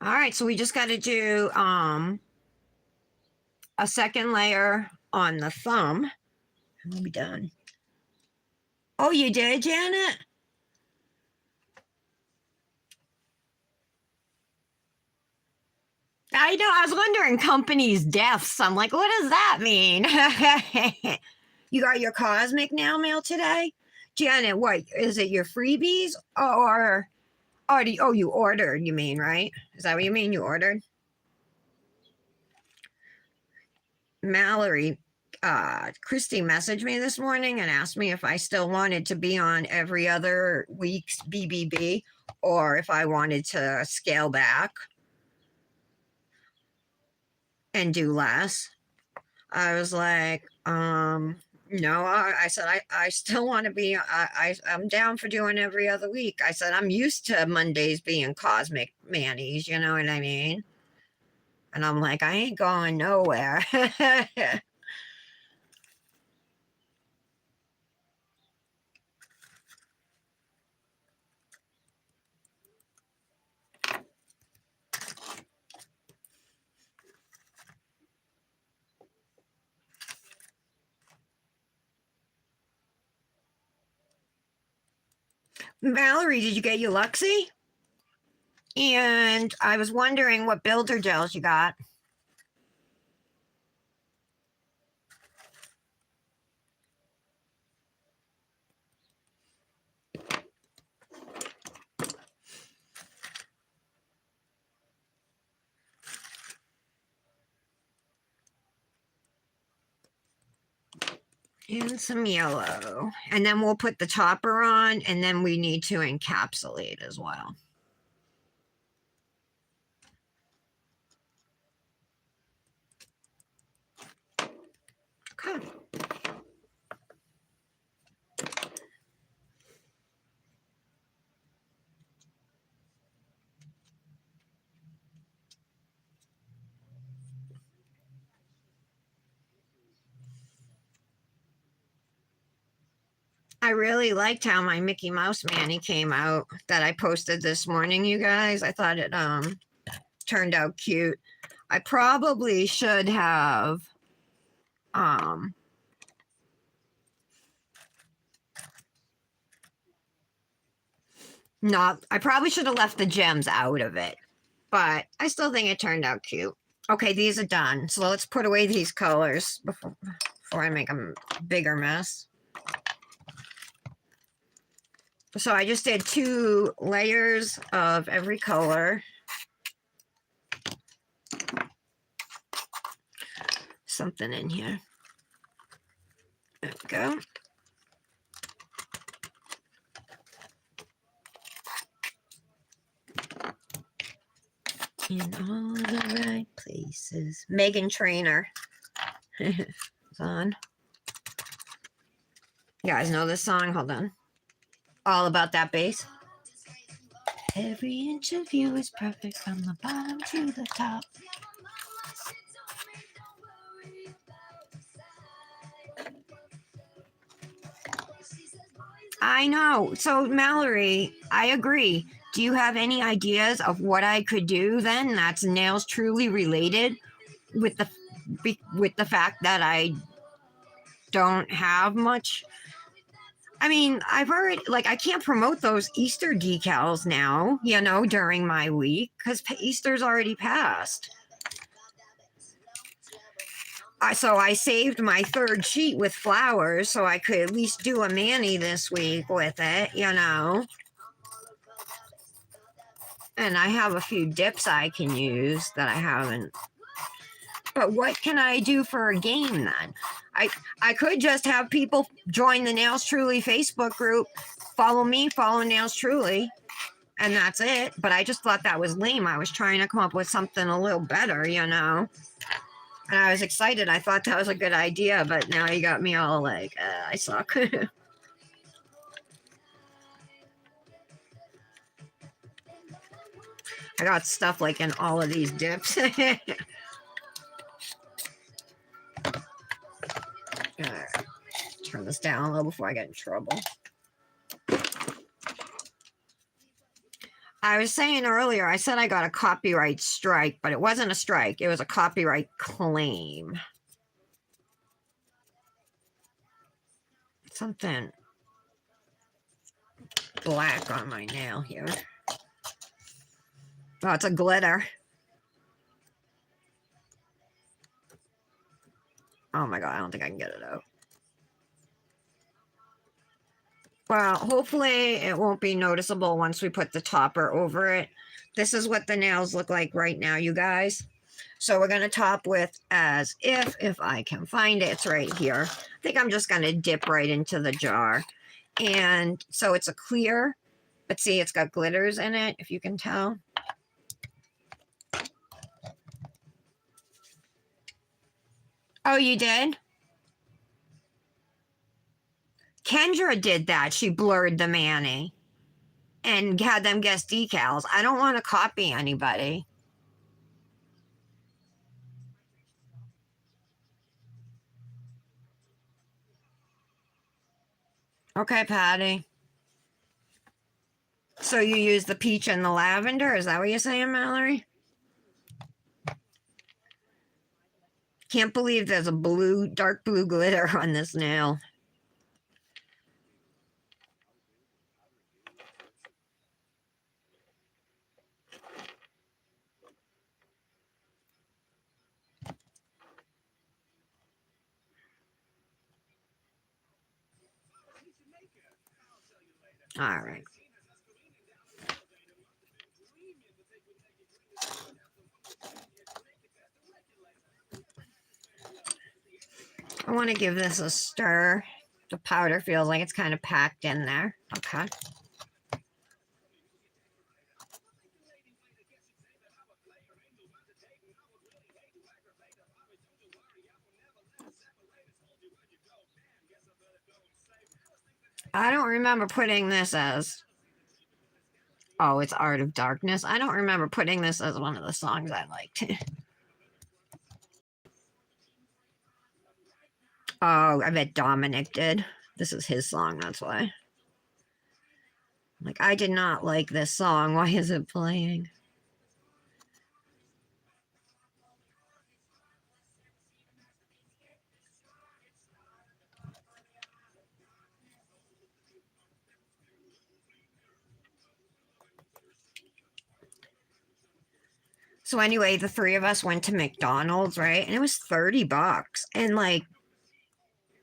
S1: All right, so we just got to do a second layer on the thumb, and we'll be done. Oh, you did, Janet? I know. I was wondering companies' deaths. I'm like, what does that mean? You got your cosmic nail mail today, Janet? What is it? Your freebies or you ordered? You mean, right? Is that what you mean? You ordered? Mallory, Christy messaged me this morning and asked me if I still wanted to be on every other week's BBB or if I wanted to scale back and do less. I was like, no, I said, I still want to be, I'm down for doing every other week. I said, I'm used to Mondays being cosmic manis, you know what I mean? And I'm like, I ain't going nowhere. Mallory, did you get your Luxie? And I was wondering what builder gels you got. And some yellow. And then we'll put the topper on, and then we need to encapsulate as well. Okay. I really liked how my Mickey Mouse Manny came out that I posted this morning, you guys. I thought it turned out cute. I probably should have I probably should have left the gems out of it, but I still think it turned out cute. Okay, these are done. So let's put away these colors before I make a bigger mess. So I just did 2 layers of every color. Something in here. There we go. In all the right places. Megan Trainor. It's on. You guys know this song? Hold on. All about that bass. Every inch of you is perfect from the bottom to the top. I know. So Mallory, I agree. Do you have any ideas of what I could do then that's nails truly related with the fact that I don't have much? I mean, I've already, like, I can't promote those Easter decals now, during my week because Easter's already passed. So I saved my 3rd sheet with flowers so I could at least do a mani this week with it, And I have a few dips I can use that I haven't. But what can I do for a game then? I could just have people join the Nails Truly Facebook group, follow me, follow Nails Truly, and that's it. But I just thought that was lame. I was trying to come up with something a little better, And I was excited. I thought that was a good idea, but now you got me all like, I suck. I got stuff like in all of these dips. Turn this down a little before I get in trouble. I was saying earlier, I said I got a copyright strike, but it wasn't a strike. It was a copyright claim. Something black on my nail here. Oh, it's a glitter. Oh my God, I don't think I can get it out. Well, hopefully it won't be noticeable once we put the topper over it. This is what the nails look like right now, you guys. So we're going to top with as if I can find it, it's right here. I think I'm just going to dip right into the jar. And so it's a clear, but see, it's got glitters in it, if you can tell. Oh, you did? Kendra did that. She blurred the mani and had them guess decals. I don't want to copy anybody. Okay, Patty. So you use the peach and the lavender? Is that what you're saying, Mallory? Can't believe there's a dark blue glitter on this nail. All right. I want to give this a stir. The powder feels like it's kind of packed in there. Okay. I don't remember putting this as. Oh, it's Art of Darkness. I don't remember putting this as one of the songs I liked. Oh, I bet Dominic did. This is his song, that's why. Like, I did not like this song. Why is it playing? So anyway, the three of us went to McDonald's, right? And it was $30. And like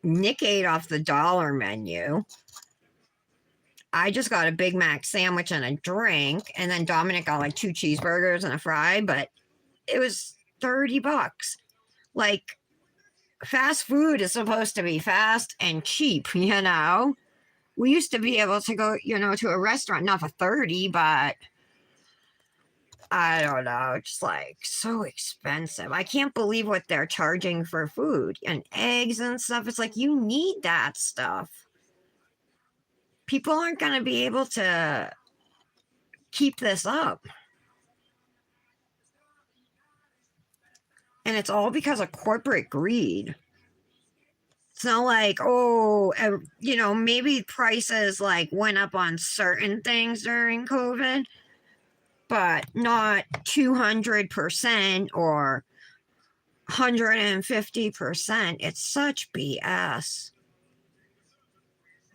S1: Nick ate off the dollar menu. I just got a Big Mac sandwich and a drink, and then Dominic got like 2 cheeseburgers and a fry, but it was $30. Like, fast food is supposed to be fast and cheap, you know? We used to be able to go, to a restaurant, not for 30, but I don't know, it's like so expensive. I can't believe what they're charging for food and eggs and stuff. It's like, you need that stuff. People aren't going to be able to keep this up. And it's all because of corporate greed. It's not like, maybe prices like went up on certain things during COVID, but not 200% or 150%. It's such BS.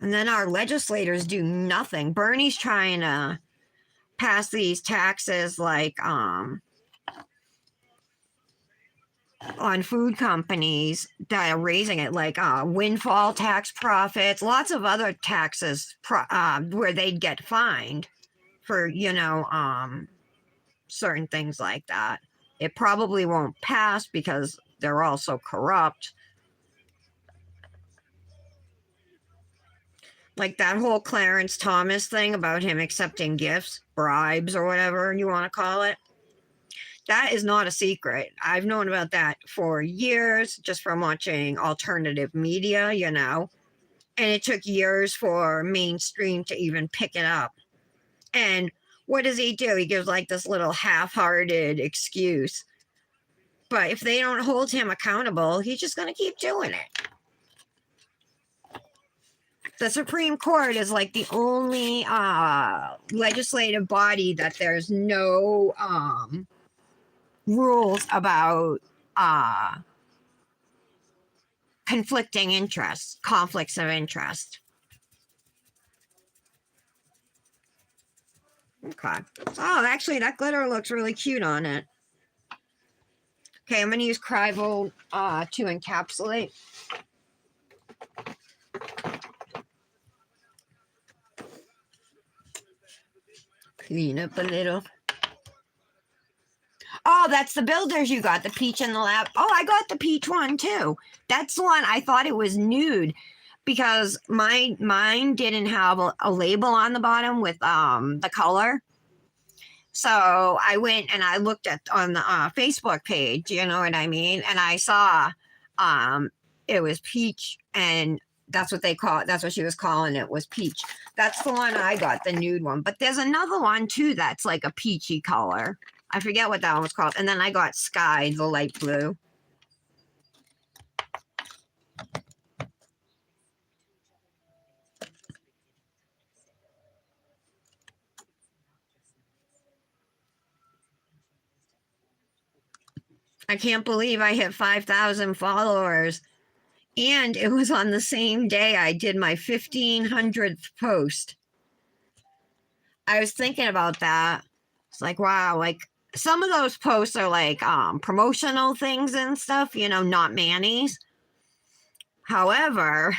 S1: And then our legislators do nothing. Bernie's trying to pass these taxes like on food companies that are raising it, like windfall tax profits, lots of other taxes where they'd get fined for, certain things like that. It probably won't pass because they're all so corrupt. Like that whole Clarence Thomas thing about him accepting gifts, bribes, or whatever you want to call it. That is not a secret. I've known about that for years just from watching alternative media, And it took years for mainstream to even pick it up. And what does he do? He gives like this little half-hearted excuse. But if they don't hold him accountable, he's just going to keep doing it. The Supreme Court is like the only legislative body that there's no rules about conflicts of interest. Okay. Oh, actually, that glitter looks really cute on it. Okay, I'm going to use Crivel to encapsulate. Clean up a little. Oh, that's the builders you got, the peach and the lab. Oh, I got the peach one too. That's the one I thought it was nude because mine didn't have a label on the bottom with the color. So I went and I looked on the Facebook page, you know what I mean? And I saw it was peach, and that's what she was calling it, was peach. That's the one I got, the nude one. But there's another one too that's like a peachy color. I forget what that one was called. And then I got Sky, the light blue. I can't believe I hit 5,000 followers. And it was on the same day I did my 1,500th post. I was thinking about that. It's like, wow, like some of those posts are like promotional things and stuff, not Manny's. However,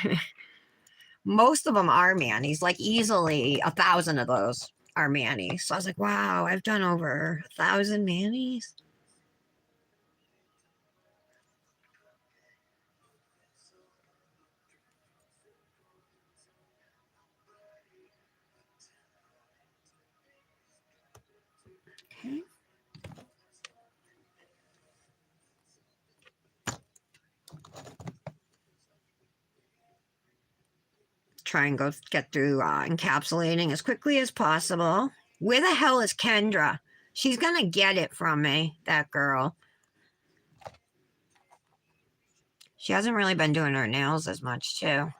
S1: most of them are manis, like easily 1,000 of those are manis. So I was like, wow, I've done over 1,000 manis. Okay. Try and go get through encapsulating as quickly as possible. Where the hell is Kendra? She's gonna get it from me, that girl. She hasn't really been doing her nails as much, too.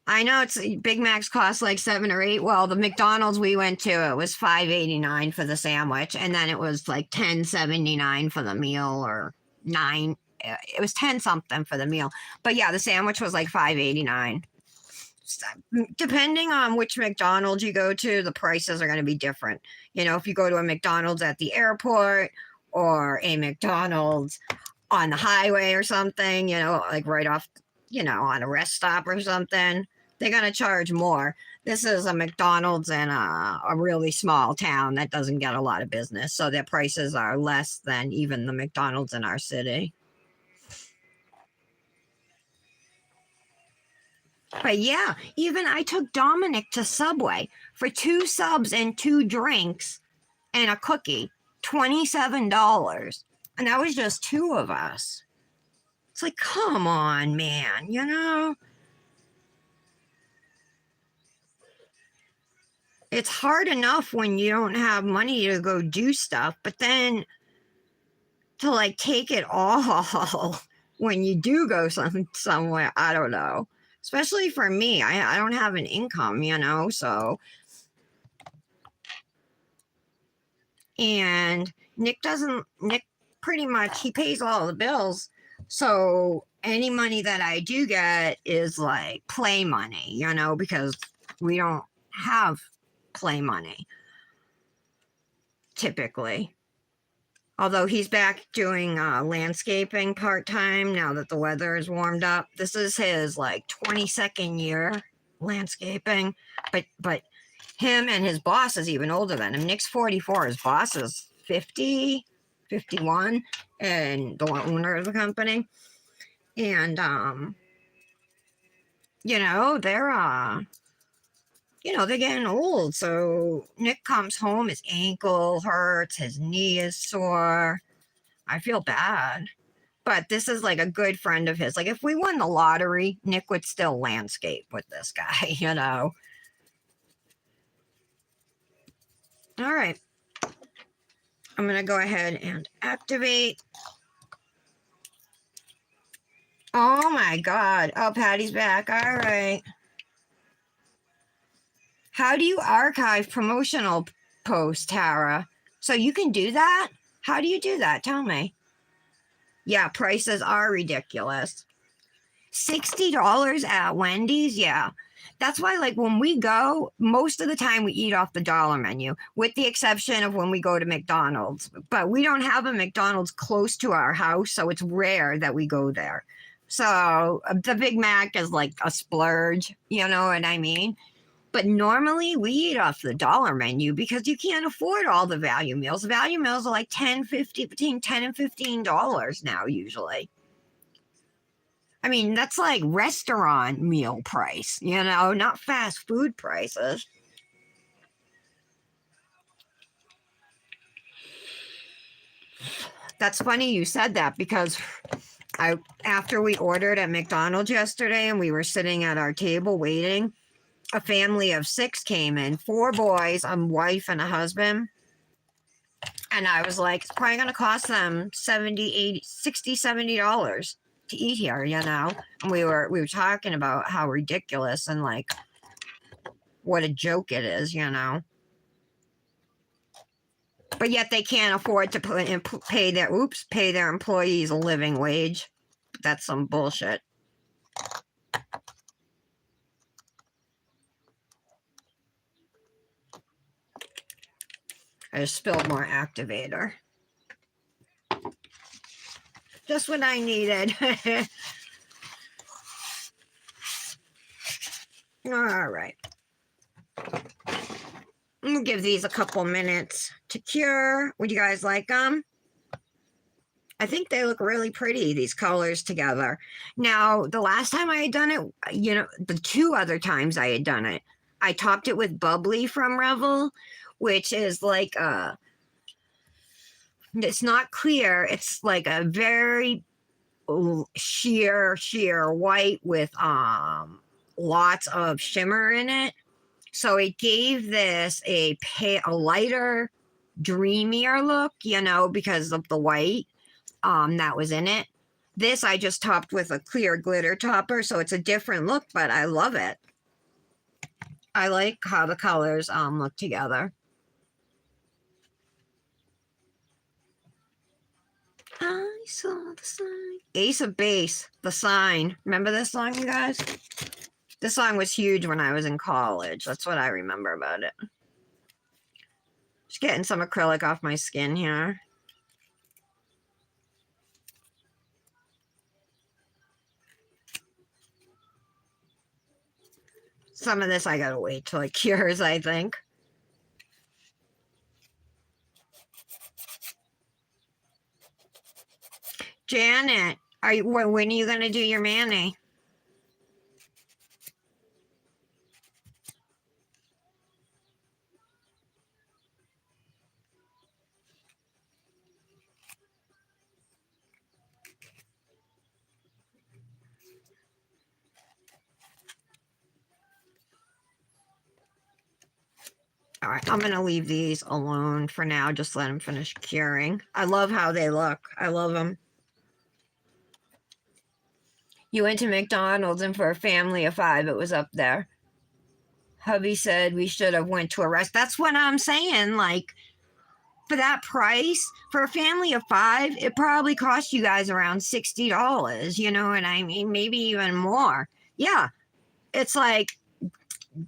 S1: I know it's Big Macs cost like 7 or 8. Well, the McDonald's we went to, it was $5.89 for the sandwich, and then it was like $10.79 for the meal, or 9. It was 10 something for the meal. But yeah, the sandwich was like $5.89. Depending on which McDonald's you go to, the prices are going to be different. You know, if you go to a McDonald's at the airport or a McDonald's on the highway or something, you know, like right off, you know, on a rest stop or something, they're going to charge more. This is a McDonald's in a really small town that doesn't get a lot of business. So their prices are less than even the McDonald's in our city. But yeah, even I took Dominic to Subway for 2 subs and 2 drinks and a cookie, $27. And that was just 2 of us. It's like, come on, man, you know? It's hard enough when you don't have money to go do stuff, but then to like take it all when you do go somewhere, I don't know. Especially for me, I don't have an income, you know, so. And Nick pretty much, he pays all the bills. So any money that I do get is like play money, you know, because we don't have play money typically. Although he's back doing landscaping part-time now that the weather is warmed up. This is his like 22nd year landscaping, but him and his boss is even older than him. Nick's 44, his boss is 50, 51, and the owner of the company. And you know, they're getting old. So Nick comes home, his ankle hurts, his knee is sore. I feel bad. But this is like a good friend of his. Like if we won the lottery, Nick would still landscape with this guy, you know. All right. I'm going to go ahead and activate. Oh my God. Oh, Patty's back. All right. How do you archive promotional posts, Tara? So you can do that? How do you do that? Tell me. Yeah, prices are ridiculous. $60 at Wendy's? Yeah. That's why, like, when we go, most of the time we eat off the dollar menu, with the exception of when we go to McDonald's. But we don't have a McDonald's close to our house, so it's rare that we go there. So the Big Mac is like a splurge, you know what I mean? But normally we eat off the dollar menu because you can't afford all the value meals. Value meals are like between $10 and $15 now, usually. I mean, that's like restaurant meal price, you know, not fast food prices. That's funny you said that because after we ordered at McDonald's yesterday and we were sitting at our table waiting, a family of 6 came in, 4 boys, a wife and a husband. And I was like, it's probably going to cost them $70, $80, $60, $70 to eat here, you know? And we were talking about how ridiculous and like what a joke it is, you know? But yet they can't afford to pay their employees a living wage. That's some bullshit. I just spilled more activator. Just what I needed. All right. I'm gonna give these a couple minutes to cure. Would you guys like them? I think they look really pretty, these colors together. Now, the last time I had done it, the two other times I had done it, I topped it with bubbly from Revel, which is like it's not clear. It's like a very sheer white with lots of shimmer in it. So it gave this a lighter, dreamier look, because of the white that was in it. This I just topped with a clear glitter topper, so it's a different look, but I love it. I like how the colors look together. I saw the sign. Ace of Base, the sign. Remember this song, you guys? This song was huge when I was in college. That's what I remember about it. Just getting some acrylic off my skin here. Some of this I gotta wait till it cures, I think. Janet, when are you gonna do your mani? All right, I'm gonna leave these alone for now. Just let them finish curing. I love how they look. I love them. You went to McDonald's, and for a family of 5, it was up there. Hubby said we should have went to a rest. That's what I'm saying. Like, for that price, for a family of 5, it probably cost you guys around $60. You know what I mean? Maybe even more. Yeah, it's like,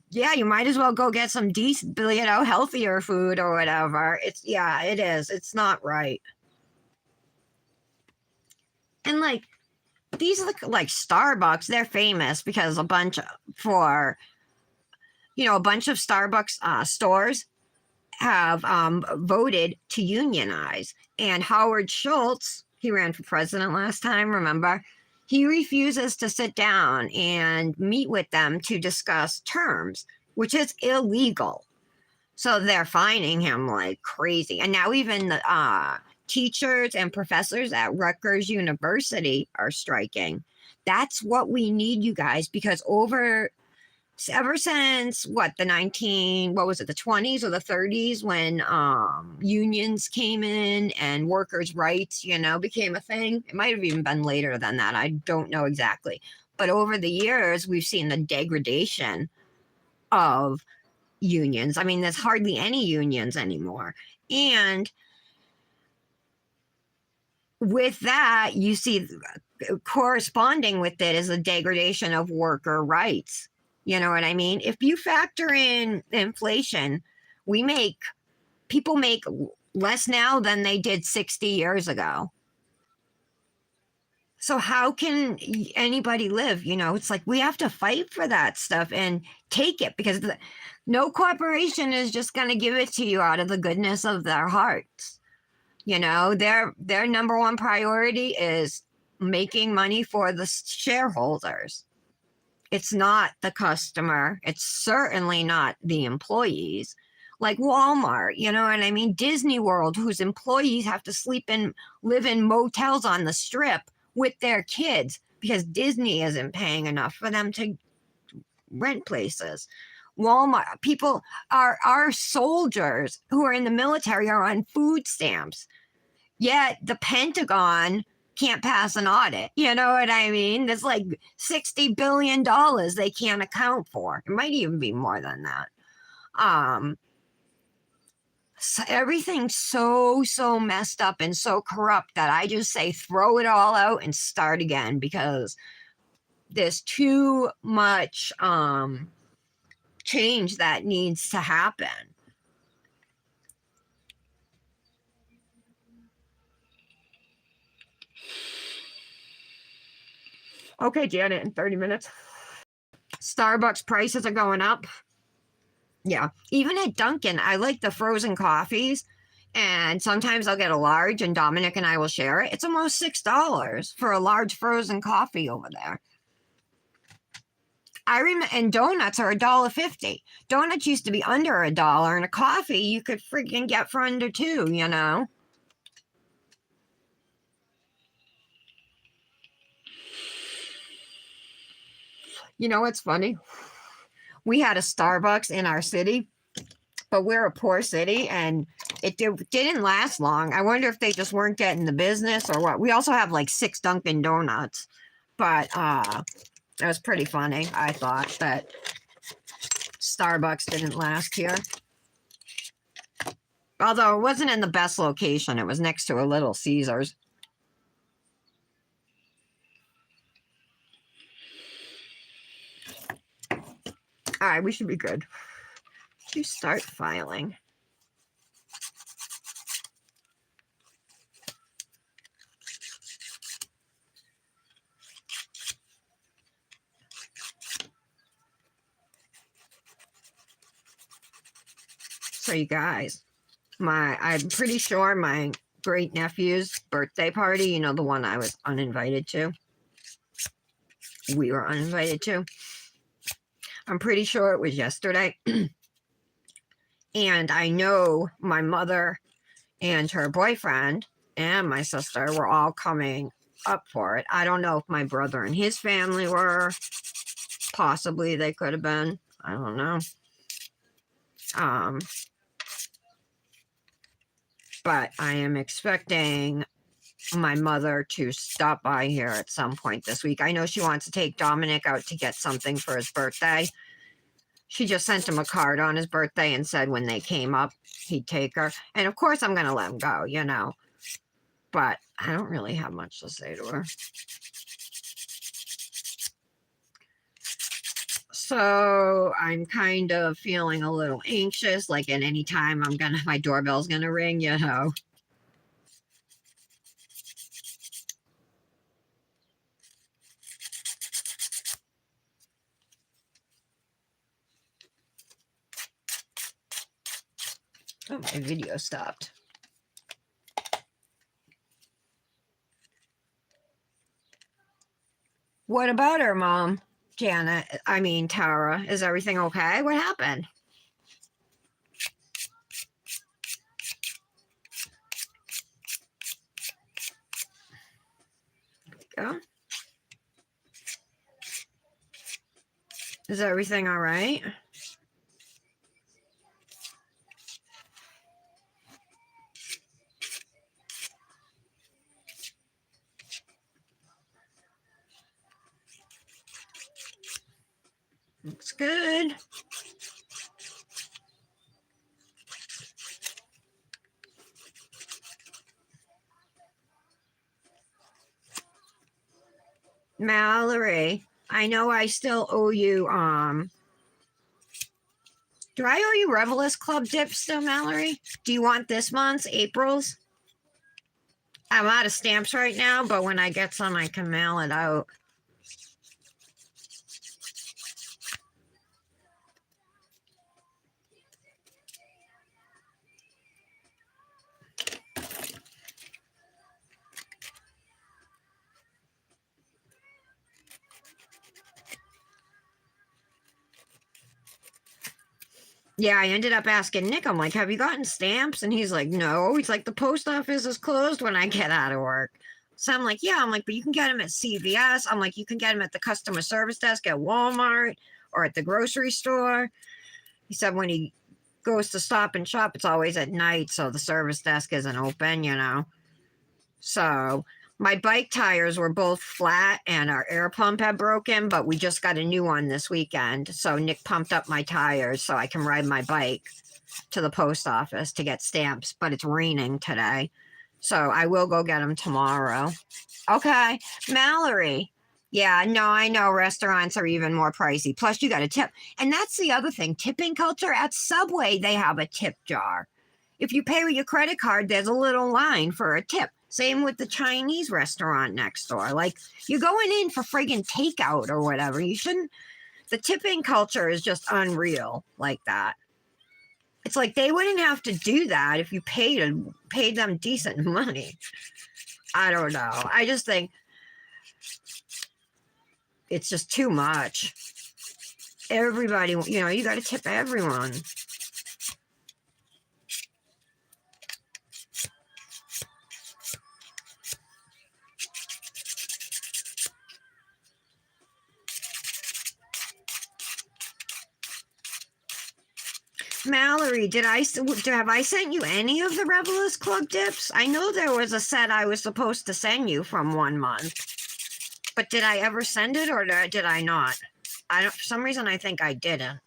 S1: yeah, you might as well go get some decent, healthier food or whatever. It is. It's not right. And like, these look like Starbucks. They're famous because a bunch of Starbucks stores have voted to unionize. And Howard Schultz, he ran for president last time, remember? He refuses to sit down and meet with them to discuss terms, which is illegal. So they're fining him like crazy. And now even the teachers and professors at Rutgers University are striking. That's what we need, you guys, because ever since the 20s or the 30s, when unions came in and workers' rights, became a thing. It might have even been later than that. I don't know exactly. But over the years, we've seen the degradation of unions. I mean, there's hardly any unions anymore. And with that, you see corresponding with it is a degradation of worker rights. You know what I mean? If you factor in inflation, people make less now than they did 60 years ago. So how can anybody live? It's like we have to fight for that stuff and take it, because no corporation is just going to give it to you out of the goodness of their hearts. Their number one priority is making money for the shareholders. It's not the customer. It's certainly not the employees. Like Walmart, you know what I mean? Disney World, whose employees have to live in motels on the strip with their kids because Disney isn't paying enough for them to rent places. Walmart, our soldiers who are in the military are on food stamps. Yet the Pentagon can't pass an audit. You know what I mean? There's like $60 billion they can't account for. It might even be more than that. So everything's so messed up and so corrupt that I just say throw it all out and start again, because there's too much change that needs to happen. Okay, Janet, in 30 minutes. Starbucks prices are going up. Yeah. Even at Dunkin', I like the frozen coffees. And sometimes I'll get a large and Dominic and I will share it. It's almost $6 for a large frozen coffee over there. I remember, and donuts are $1.50. Donuts used to be under $1, and a coffee you could freaking get for under $2, you know? You know what's funny? We had a Starbucks in our city, but we're a poor city and it didn't last long. I wonder if they just weren't getting the business or what. We also have like 6 Dunkin' Donuts, but it was pretty funny, I thought, that Starbucks didn't last here. Although it wasn't in the best location. It was next to a Little Caesars. All right, we should be good. You start filing. So you guys, I'm pretty sure my great nephew's birthday party, you know, the one I was uninvited to. We were uninvited to. I'm pretty sure it was yesterday. And I know my mother and her boyfriend and my sister were all coming up for it. I don't know if my brother and his family were. Possibly they could have been. I don't know. But I am expecting my mother to stop by here at some point this week. I know she wants to take Dominic out to get something for his birthday. She just sent him a card on his birthday and said when they came up, he'd take her. And of course, I'm going to let him go, you know. But I don't really have much to say to her. So I'm kind of feeling a little anxious, like at any time my doorbell's going to ring, you know. Oh, my video stopped. What about her, Mom? Tara, is everything okay? What happened? There we go. Is everything all right? Looks good. Mallory, I know I still owe you, do I owe you Revelist Club dips still, Mallory? Do you want this month's, April's? I'm out of stamps right now, but when I get some, I can mail it out. Yeah, I ended up asking Nick, I'm like, have you gotten stamps? And he's like, no. He's like, the post office is closed when I get out of work. So I'm like, yeah. I'm like, but you can get them at CVS. I'm like, you can get them at the customer service desk at Walmart or at the grocery store. He said when he goes to Stop and Shop, it's always at night, so the service desk isn't open, you know. So my bike tires were both flat and our air pump had broken, but we just got a new one this weekend. So Nick pumped up my tires so I can ride my bike to the post office to get stamps, but it's raining today. So I will go get them tomorrow. Okay. Mallory. Yeah, no, I know restaurants are even more pricey. Plus you got a tip. And that's the other thing. Tipping culture at Subway, they have a tip jar. If you pay with your credit card, there's a little line for a tip. Same with the Chinese restaurant next door. Like, you're going in for friggin' takeout or whatever. You shouldn't The tipping culture is just unreal like that. It's like they wouldn't have to do that if you paid them decent money. I don't know. I just think it's just too much. Everybody, you got to tip everyone. Mallory, have I sent you any of the Revelist Club dips? I know there was a set I was supposed to send you from 1 month, but did I ever send it or did I not? For some reason I think I didn't.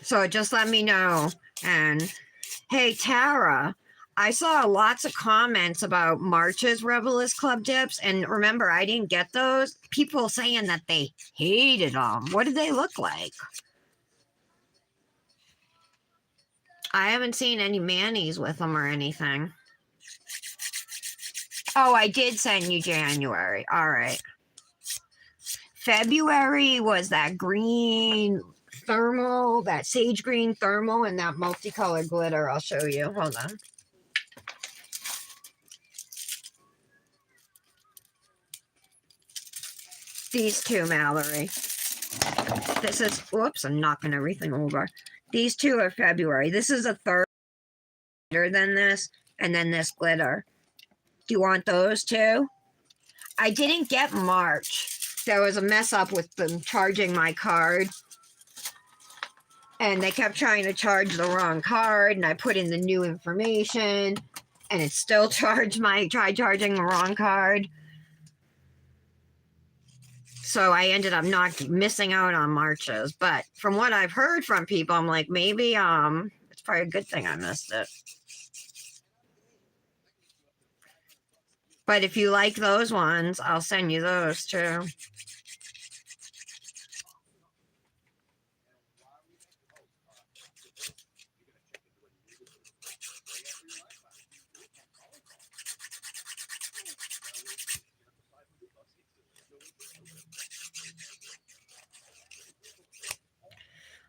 S1: So just let me know. And hey, Tara, I saw lots of comments about March's Revelist Club dips. And remember, I didn't get those. People saying that they hated them. What did they look like? I haven't seen any manis with them or anything. Oh, I did send you January. All right. February was that green thermal, that sage green thermal, and that multicolored glitter. I'll show you. Hold on. These two, Mallory. This is, whoops, I'm knocking everything over. These two are February. This is a third than this, and then this glitter. Do you want those too? I didn't get March. There was a mess up with them charging my card. And they kept trying to charge the wrong card, and I put in the new information, and it still tried charging the wrong card. So I ended up not missing out on Marches. But from what I've heard from people, I'm like, maybe it's probably a good thing I missed it. But if you like those ones, I'll send you those too.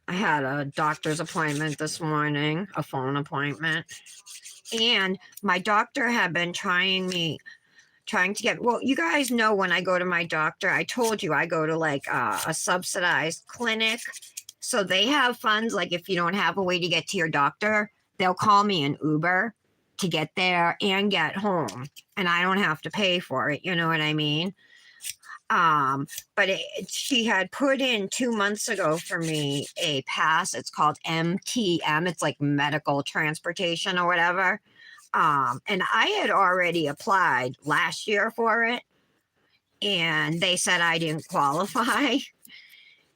S1: I had a doctor's appointment this morning, a phone appointment. And my doctor had been trying to get, well, you guys know when I go to my doctor, I told you I go to like a subsidized clinic. So they have funds, like if you don't have a way to get to your doctor, they'll call me an Uber to get there and get home. And I don't have to pay for it, you know what I mean? But she had put in 2 months ago for me a pass. It's called MTM. It's like medical transportation or whatever. And I had already applied last year for it, and they said I didn't qualify.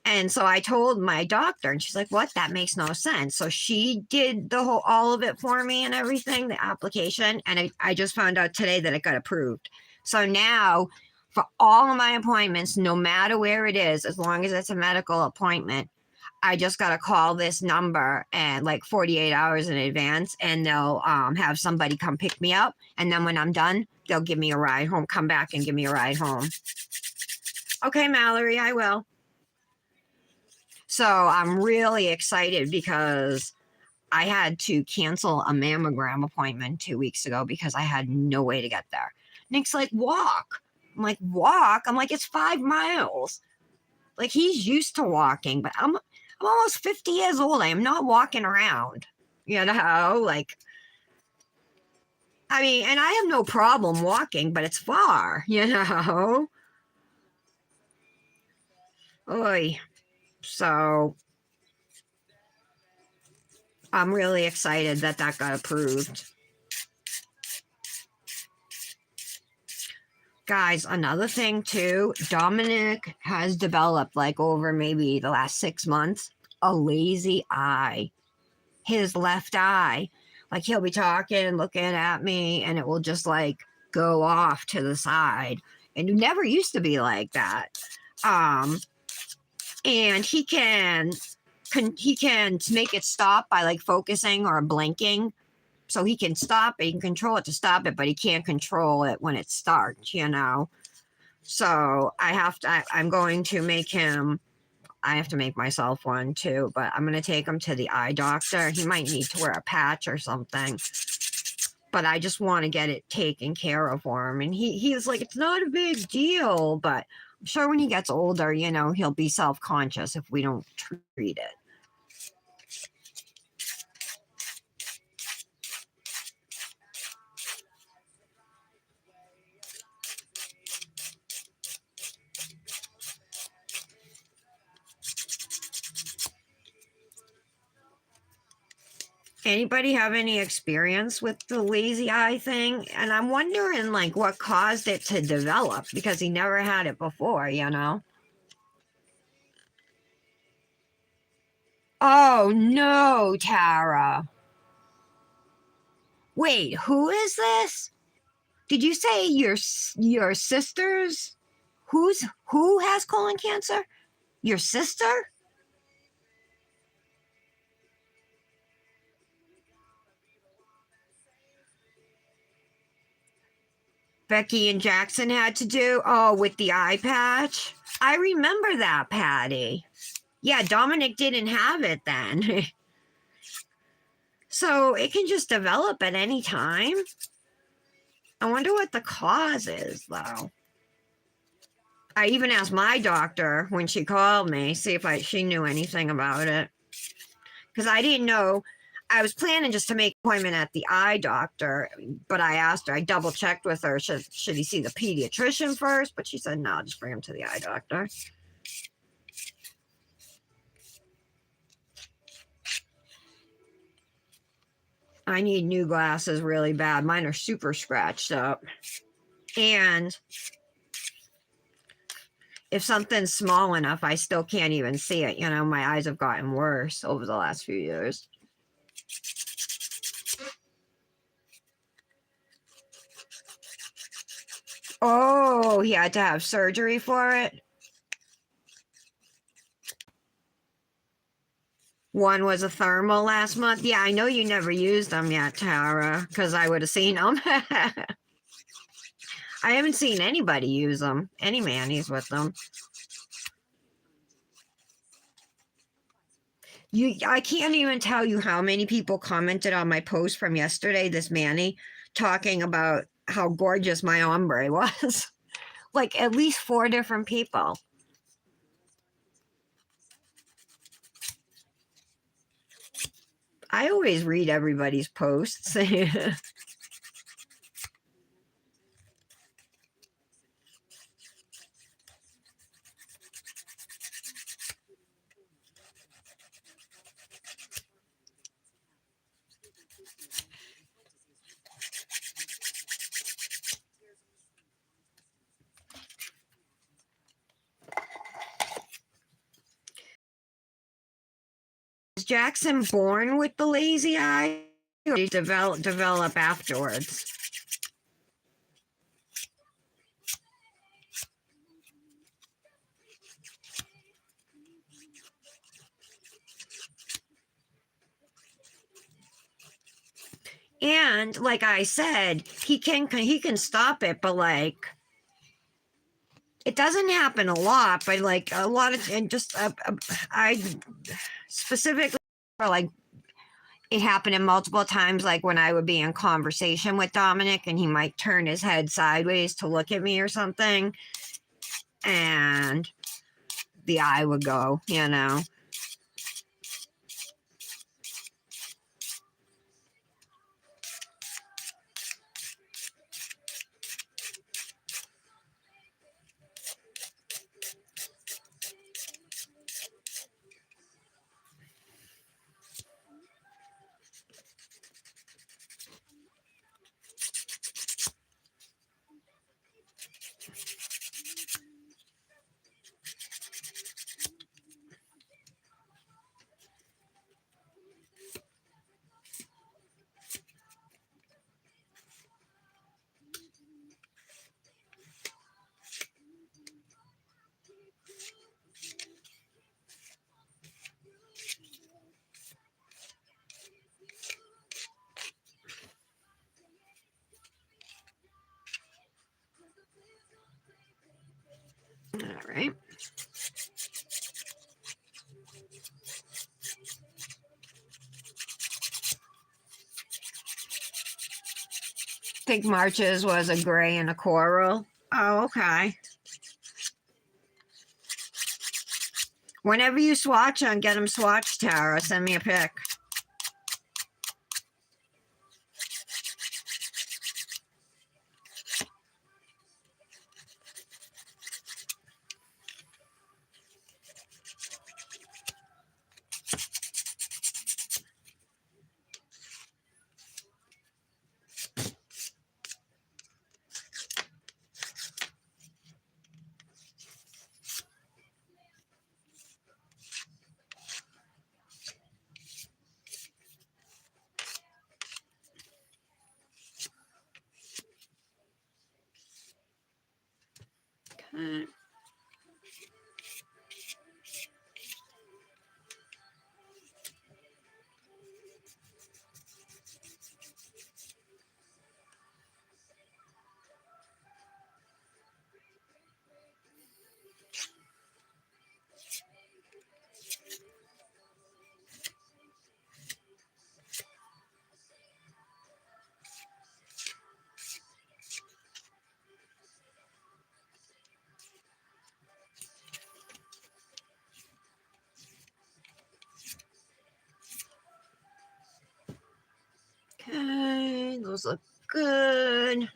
S1: And so I told my doctor, and she's like, "What? That makes no sense." So she did all of it for me and everything, the application. And I just found out today that it got approved. So now, for all of my appointments, no matter where it is, as long as it's a medical appointment, I just got to call this number and like 48 hours in advance, and they'll have somebody come pick me up. And then when I'm done, they'll give me a ride home, come back and give me a ride home. Okay, Mallory, I will. So I'm really excited because I had to cancel a mammogram appointment 2 weeks ago because I had no way to get there. Nick's like, walk. I'm like, walk? I'm like, it's 5 miles. Like, he's used to walking, but I'm almost 50 years old. I am not walking around, like, I mean, and I have no problem walking, but it's far, Oy. So I'm really excited that got approved. Guys, another thing too, Dominic has developed, like over maybe the last 6 months, a lazy eye. His left eye. Like he'll be talking, looking at me, and it will just like go off to the side. And it never used to be like that. And he can make it stop by like focusing or blinking. So he can stop it, he can control it to stop it, but he can't control it when it starts, you know. So I'm going to make him, I have to make myself one too, but I'm going to take him to the eye doctor. He might need to wear a patch or something, but I just want to get it taken care of for him. And he's like, it's not a big deal, but I'm sure when he gets older, you know, he'll be self-conscious if we don't treat it. Anybody have any experience with the lazy eye thing? And I'm wondering, like, what caused it to develop, because he never had it before, you know? Oh, no, Tara. Wait, who is this? Did you say your sister's? Who has colon cancer? Your sister? Becky and Jackson had to do? Oh, with the eye patch? I remember that, Patty. Yeah, Dominic didn't have it then. So it can just develop at any time. I wonder what the cause is, though. I even asked my doctor when she called me, see if she knew anything about it. Because I didn't know. I was planning just to make an appointment at the eye doctor, but I asked her, I double checked with her, should he see the pediatrician first? But she said, no, just bring him to the eye doctor. I need new glasses really bad. Mine are super scratched up. And if something's small enough, I still can't even see it. You know, my eyes have gotten worse over the last few years. Oh, he had to have surgery for it. One was a thermal last month. Yeah, I know you never used them yet, Tara, because I would have seen them. I haven't seen anybody use them, any manis with them. I can't even tell you how many people commented on my post from yesterday, this mani, talking about how gorgeous my ombre was. Like at least 4 different people. I always read everybody's posts. Was Jackson born with the lazy eye, or did he develop afterwards? And like I said, he can stop it, but like it doesn't happen a lot. But like a lot of, and just I specifically for like it happened multiple times, like when I would be in conversation with Dominic and he might turn his head sideways to look at me or something, and the eye would go, you know. right. I think March's was a gray and a coral. Oh, okay. Whenever you swatch them, get them swatched, Tara. Send me a pic. Okay. Okay, those look good.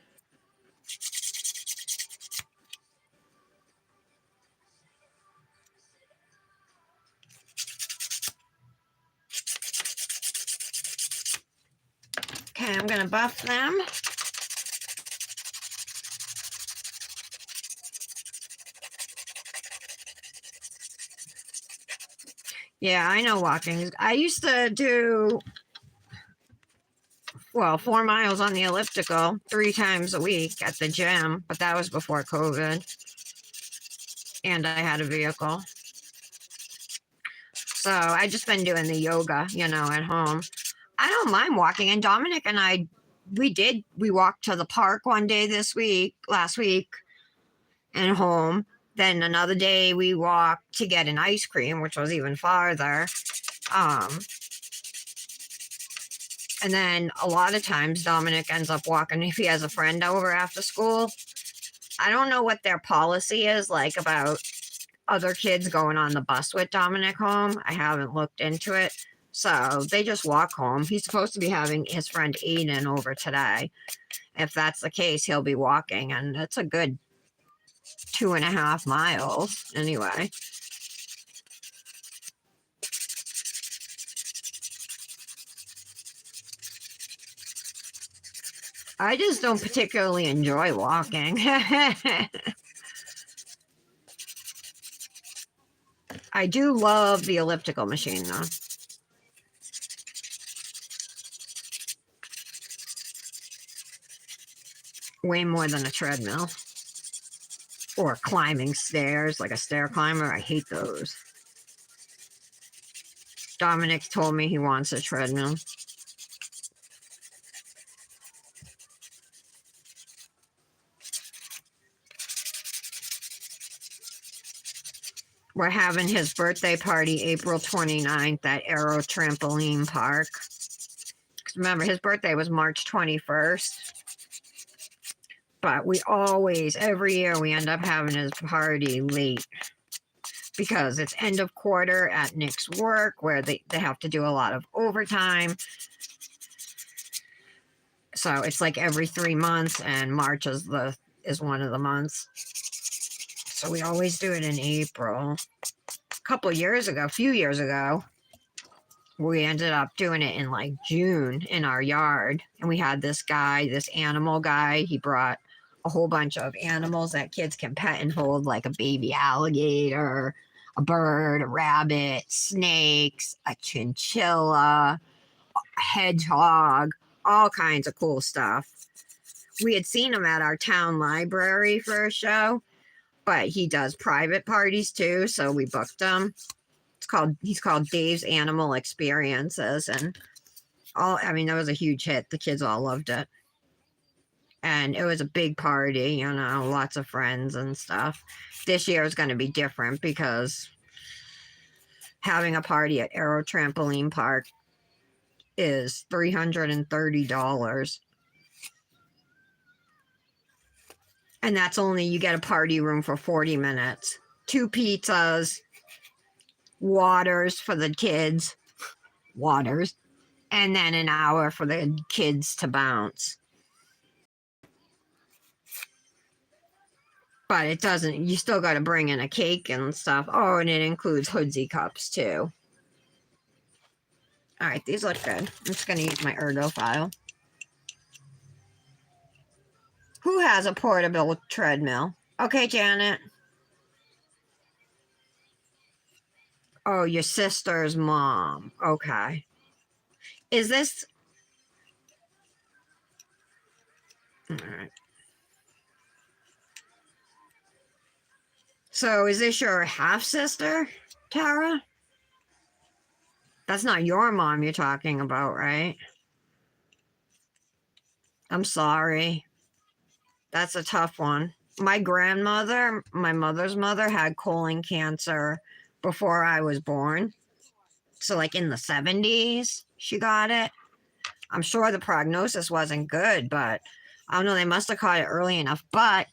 S1: Okay, I'm gonna buff them. Yeah, I know walking. I used to do, well, 4 miles on the elliptical 3 times a week at the gym, but that was before COVID. And I had a vehicle. So I just been doing the yoga, at home. I don't mind walking. And Dominic and I, we walked to the park one day last week, and home. Then another day we walked to get an ice cream, which was even farther. And then a lot of times Dominic ends up walking if he has a friend over after school. I don't know what their policy is like about other kids going on the bus with Dominic home. I haven't looked into it. So they just walk home. He's supposed to be having his friend Aiden over today. If that's the case, he'll be walking, and it's a good 2.5 miles anyway. I just don't particularly enjoy walking. I do love the elliptical machine though. Way more than a treadmill. Or climbing stairs, like a stair climber. I hate those. Dominic told me he wants a treadmill. We're having his birthday party April 29th at Aero Trampoline Park. Remember, his birthday was March 21st. But we always, every year, we end up having his party late. Because it's end of quarter at Nick's work, where they have to do a lot of overtime. So it's like every 3 months, and March is one of the months. So we always do it in April. A few years ago, we ended up doing it in like June in our yard. And we had this animal guy. He brought a whole bunch of animals that kids can pet and hold, like a baby alligator, a bird, a rabbit, snakes, a chinchilla, a hedgehog, all kinds of cool stuff. We had seen him at our town library for a show, but he does private parties too, so we booked him. He's called Dave's Animal Experiences, and that was a huge hit. The kids all loved it. And it was a big party, you know, lots of friends and stuff. This year is going to be different because having a party at Aero Trampoline Park is $330. And that's only, you get a party room for 40 minutes. 2 pizzas, waters for the kids, waters, and then an hour for the kids to bounce. But it doesn't, you still got to bring in a cake and stuff. Oh, and it includes hoodsie cups too. All right, these look good. I'm just going to use my ergo file. Who has a portable treadmill? Okay, Janet. Oh, your sister's mom. Okay. Is this... All right. So is this your half-sister, Tara? That's not your mom you're talking about, right? I'm sorry. That's a tough one. My grandmother, my mother's mother, had colon cancer before I was born. So, like in the 70s, she got it. I'm sure the prognosis wasn't good, but I don't know. They must have caught it early enough. But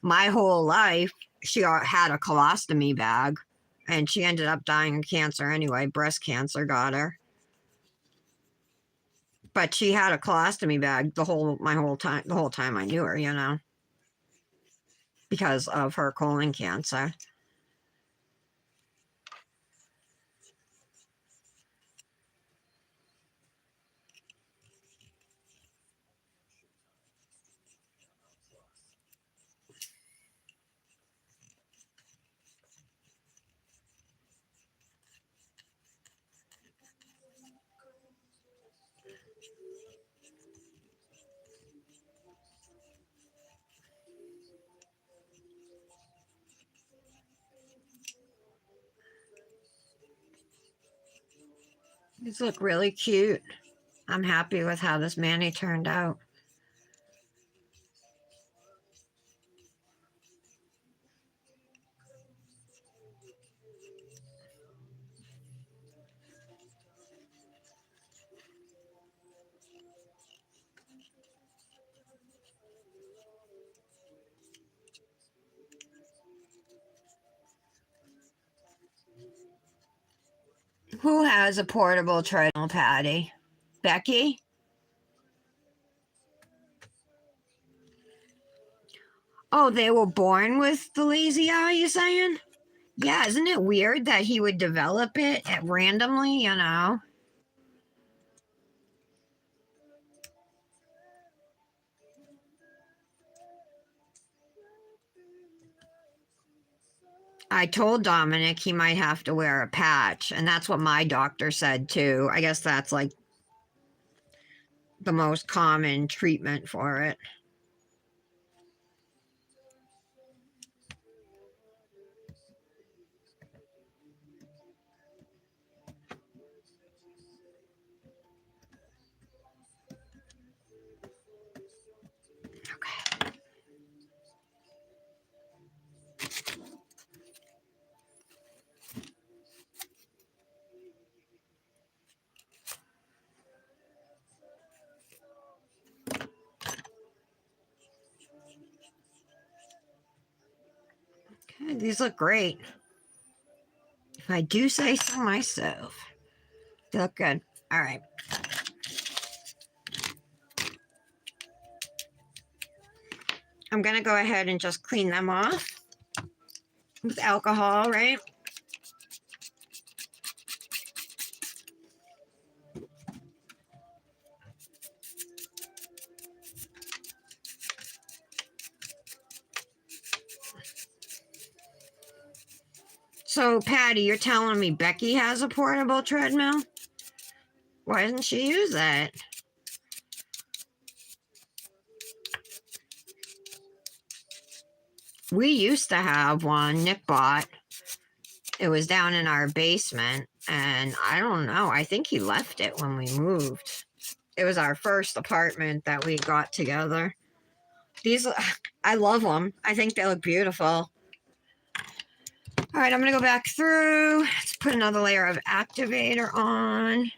S1: my whole life, she had a colostomy bag, and she ended up dying of cancer anyway. Breast cancer got her. But she had a colostomy bag the whole time I knew her, you know, because of her colon cancer. These look really cute. I'm happy with how this mani turned out. Who has a portable treadmill, Patty? Becky? Oh, they were born with the lazy eye, you saying? Yeah, isn't it weird that he would develop it randomly, you know? I told Dominic he might have to wear a patch, and that's what my doctor said too. I guess that's like the most common treatment for it. Okay. Okay, these look great. If I do say so myself. They look good. All right. I'm going to go ahead and just clean them off with alcohol, right? So, Patty, you're telling me Becky has a portable treadmill? Why doesn't she use that? We used to have one Nick bought. It was down in our basement, and I don't know. I think he left it when we moved. It was our first apartment that we got together. These, I love them. I think they look beautiful. All right, I'm going to go back through. Let's put another layer of activator on.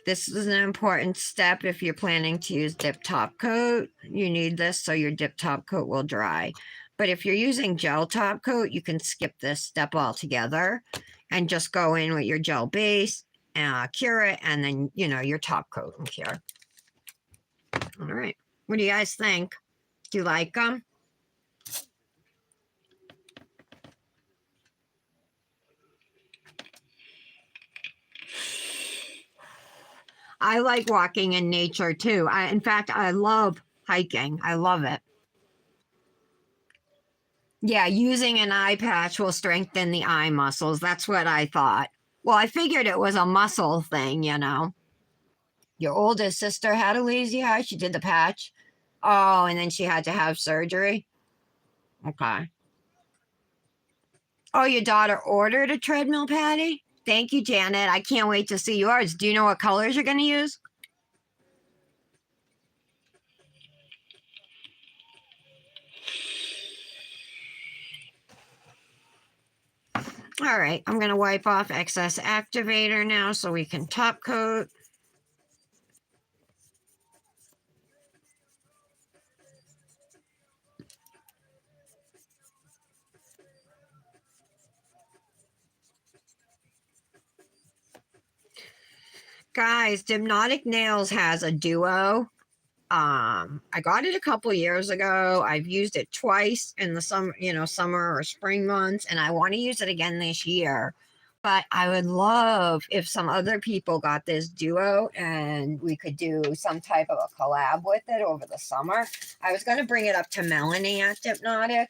S1: This is an important step if you're planning to use dip top coat. You need this so your dip top coat will dry. But if you're using gel top coat, you can skip this step altogether and just go in with your gel base, cure it, and then, you know, your top coat and cure. All right. What do you guys think? Do you like them? I like walking in nature too. In fact, I love hiking. I love it. Yeah, using an eye patch will strengthen the eye muscles. That's what I thought. Well, I figured it was a muscle thing, you know. Your oldest sister had a lazy eye. She did the patch. Oh, and then she had to have surgery. Okay. Oh, your daughter ordered a treadmill, Patty? Thank you, Janet. I can't wait to see yours. Do you know what colors you're going to use? All right, I'm going to wipe off excess activator now so we can top coat. Guys, diynails has a duo. I got it a couple years ago. I've used it twice in the summer, you know, summer or spring months, and I want to use it again this year. But I would love if some other people got this duo and we could do some type of a collab with it over the summer. I was going to bring it up to Melanie at Dipnotic,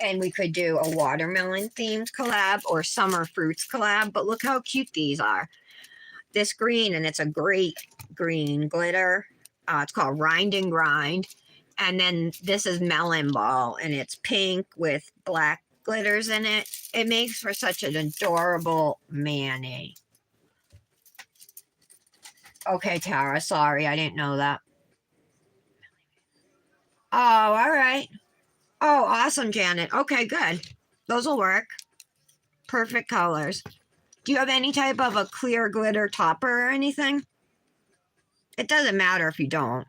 S1: and we could do a watermelon themed collab or summer fruits collab. But look how cute these are. This green, and it's a great green glitter. It's called Rind and Grind. And then this is Melon Ball, and it's pink with black glitters in it. It makes for such an adorable mani. Okay, Tara, sorry, I didn't know that. Oh, all right. Oh, awesome, Janet. Okay, good. Those will work. Perfect colors. Do you have any type of a clear glitter topper or anything? It doesn't matter if you don't.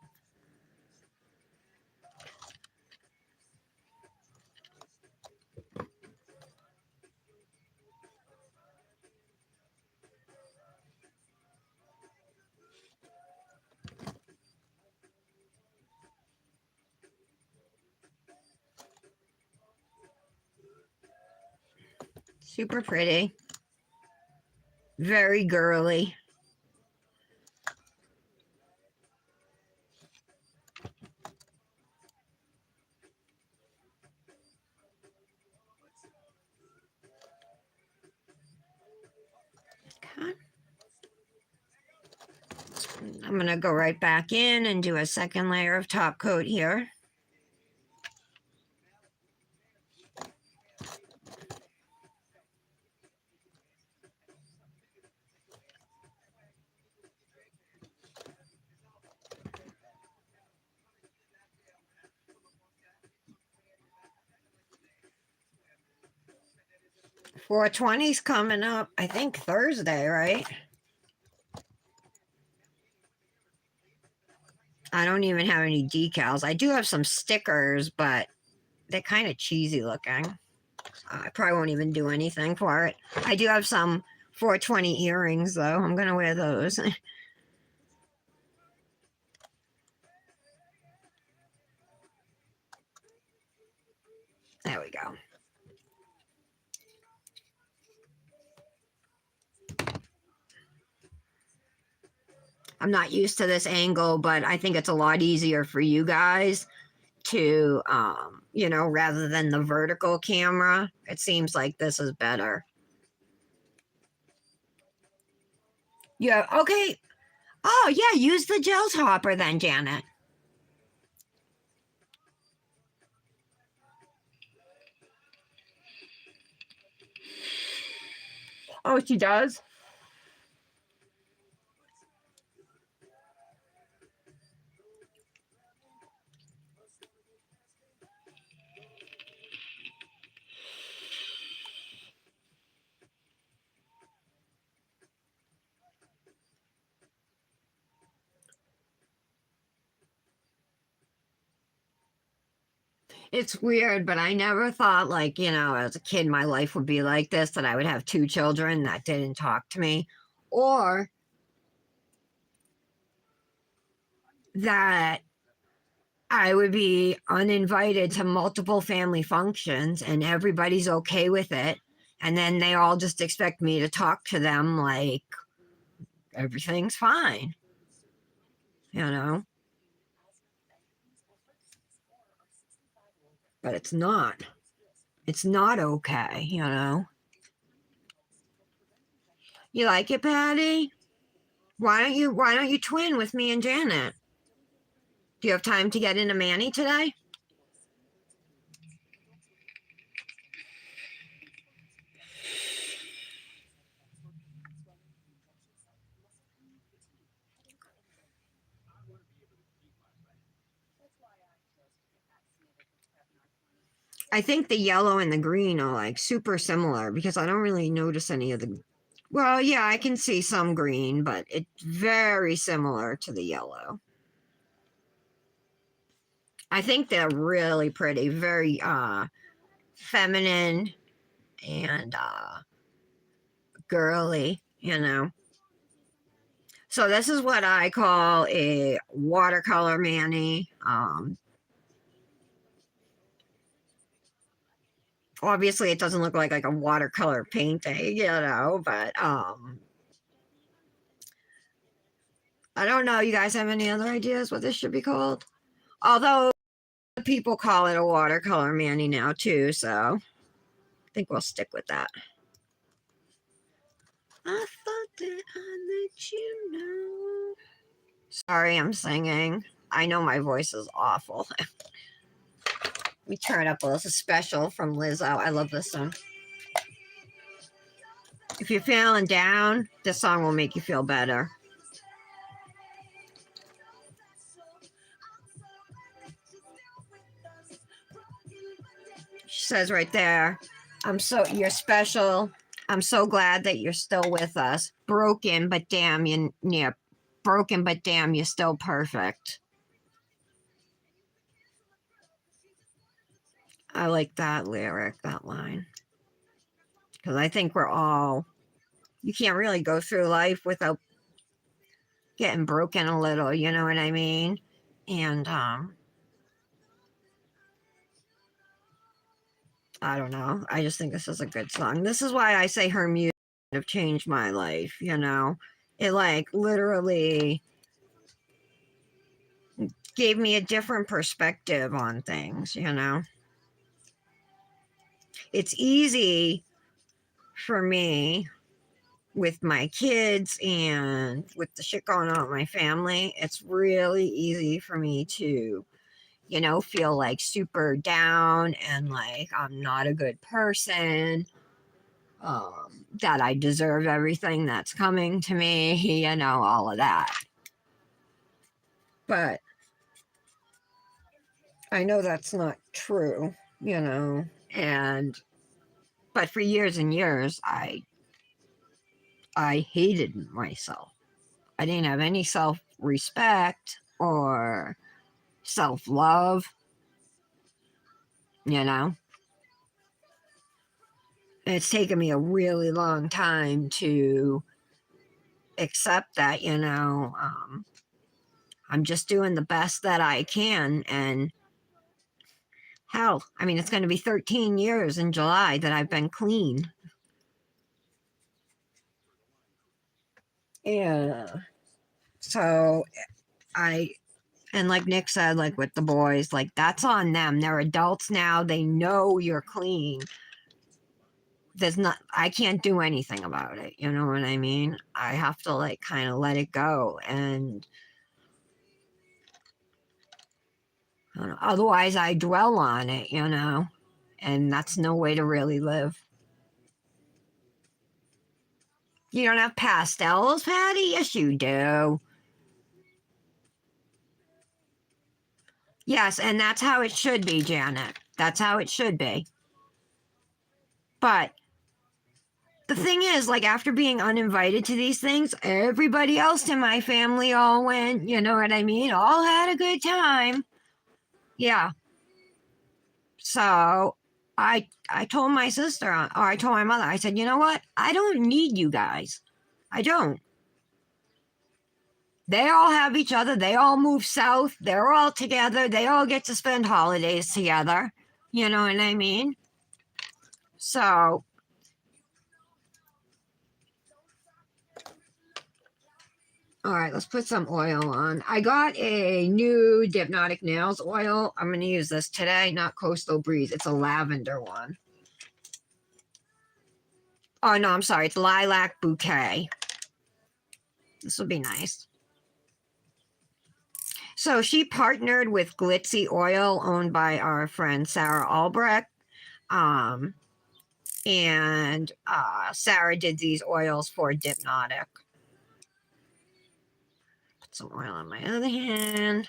S1: Super pretty. Very girly. Okay. I'm going to go right back in and do a second layer of top coat here. .420's coming up, I think Thursday, right? I don't even have any decals. I do have some stickers, but they're kind of cheesy looking. I probably won't even do anything for it. I do have some .420 earrings, though. I'm going to wear those. There we go. I'm not used to this angle, but I think it's a lot easier for you guys to, you know, rather than the vertical camera. It seems like this is better. Yeah, okay. Oh, yeah, use the gel topper then, Janet. Oh, she does? It's weird, but I never thought, like, as a kid, my life would be like this, that I would have two children that didn't talk to me, or that I would be uninvited to multiple family functions and everybody's okay with it. And then they all just expect me to talk to them like everything's fine, you know? But it's not. It's not okay, you know? You like it, Patty? Why don't you twin with me and Janet? Do you have time to get into Manny today? I think the yellow and the green are like super similar because I don't really notice any of the. Well, yeah, I can see some green, but it's very similar to the yellow. I think they're really pretty, very feminine and girly, you know. So this is what I call a watercolor Manny. Obviously it doesn't look like a watercolor painting, but I don't know. You guys have any other ideas what this should be called? Although people call it a watercolor Manny now too, so I think we'll stick with that. I thought that I'd let you know. Sorry, I'm singing. I know my voice is awful. We turn up a little special from Lizzo. I love this song. If you're feeling down, this song will make you feel better. She says right there, you're special. I'm so glad that you're still with us. Broken, but damn, broken, but damn, you're still perfect. I like that lyric, that line. Because I think you can't really go through life without getting broken a little, you know what I mean? And I don't know. I just think this is a good song. This is why I say her music have changed my life, you know? It like literally gave me a different perspective on things, you know? It's easy for me with my kids and with the shit going on with my family. It's really easy for me to feel like super down and like I'm not a good person, that I deserve everything that's coming to me, all of that. But I know that's not true, but for years and years, I hated myself. I didn't have any self-respect or self-love, you know? It's taken me a really long time to accept that, I'm just doing the best that I can. And hell, I mean, it's going to be 13 years in July that I've been clean. Yeah. So and like Nick said, like with the boys, like that's on them. They're adults now. They know you're clean. I can't do anything about it. You know what I mean? I have to like kind of let it go. And otherwise I dwell on it, and that's no way to really live. You don't have pastels, Patty? Yes, you do. Yes, and that's how it should be, Janet. That's how it should be. But the thing is, like, after being uninvited to these things, everybody else in my family all went, you know what I mean? All had a good time. Yeah. So I told my sister, or I told my mother, I said, you know what? I don't need you guys. I don't. They all have each other. They all move south. They're all together. They all get to spend holidays together. You know what I mean? So, all right, let's put some oil on. I got a new Hypnotic Nails oil. I'm going to use this today, not Coastal Breeze. It's a lavender one. Oh, no, I'm sorry. It's Lilac Bouquet. This will be nice. So she partnered with Glitzy Oil, owned by our friend Sarah Albrecht. And Sarah did these oils for Hypnotic. Put some oil on my other hand.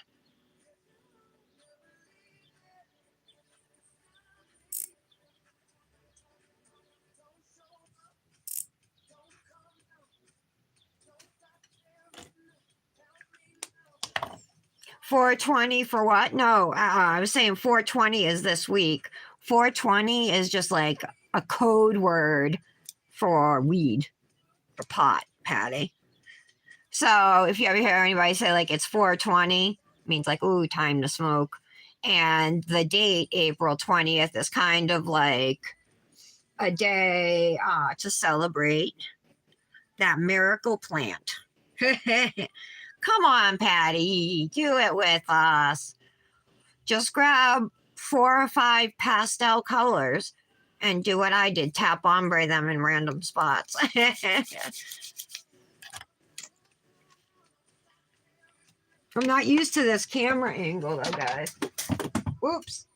S1: $4.20 for what? No, I was saying 420 is this week. 420 is just like a code word for weed, for pot, Patty. So if you ever hear anybody say like it's 420, means like, ooh, time to smoke. And the date, April 20th, is kind of like a day to celebrate that miracle plant. Come on, Patty, do it with us. Just grab 4 or 5 pastel colors and do what I did, tap ombre them in random spots. I'm not used to this camera angle though, guys. Oops.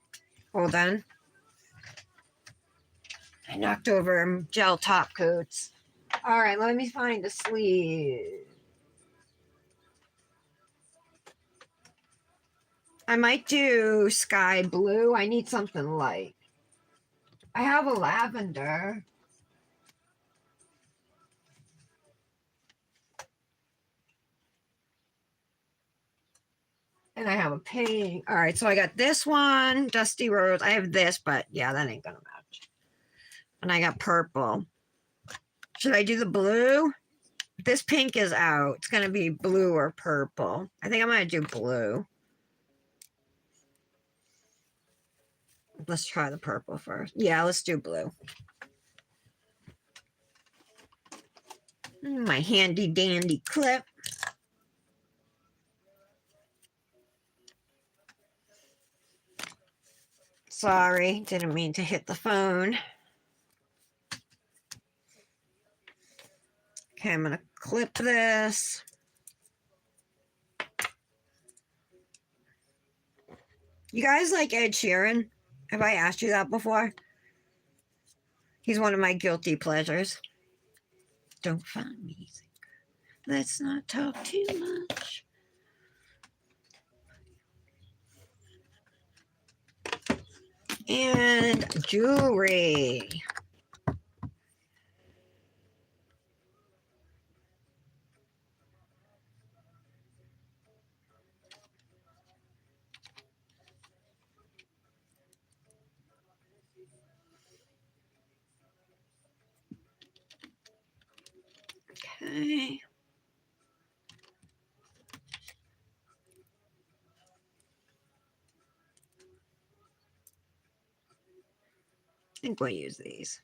S1: Hold on. I knocked over gel top coats. All right, let me find a sleeve. I might do sky blue. I need something light. I have a lavender. And I have a pink. All right, so I got this one, Dusty Rose. I have this, but yeah, that ain't gonna match. And I got purple. Should I do the blue? This pink is out. It's gonna be blue or purple. I think I'm gonna do blue. Let's try the purple first. Yeah, let's do blue. My handy dandy clip. Sorry, didn't mean to hit the phone. Okay, I'm gonna clip this. You guys like Ed Sheeran? Have I asked you that before? He's one of my guilty pleasures. Don't find me. Let's not talk too much. And jewelry. Okay. I think we'll use these.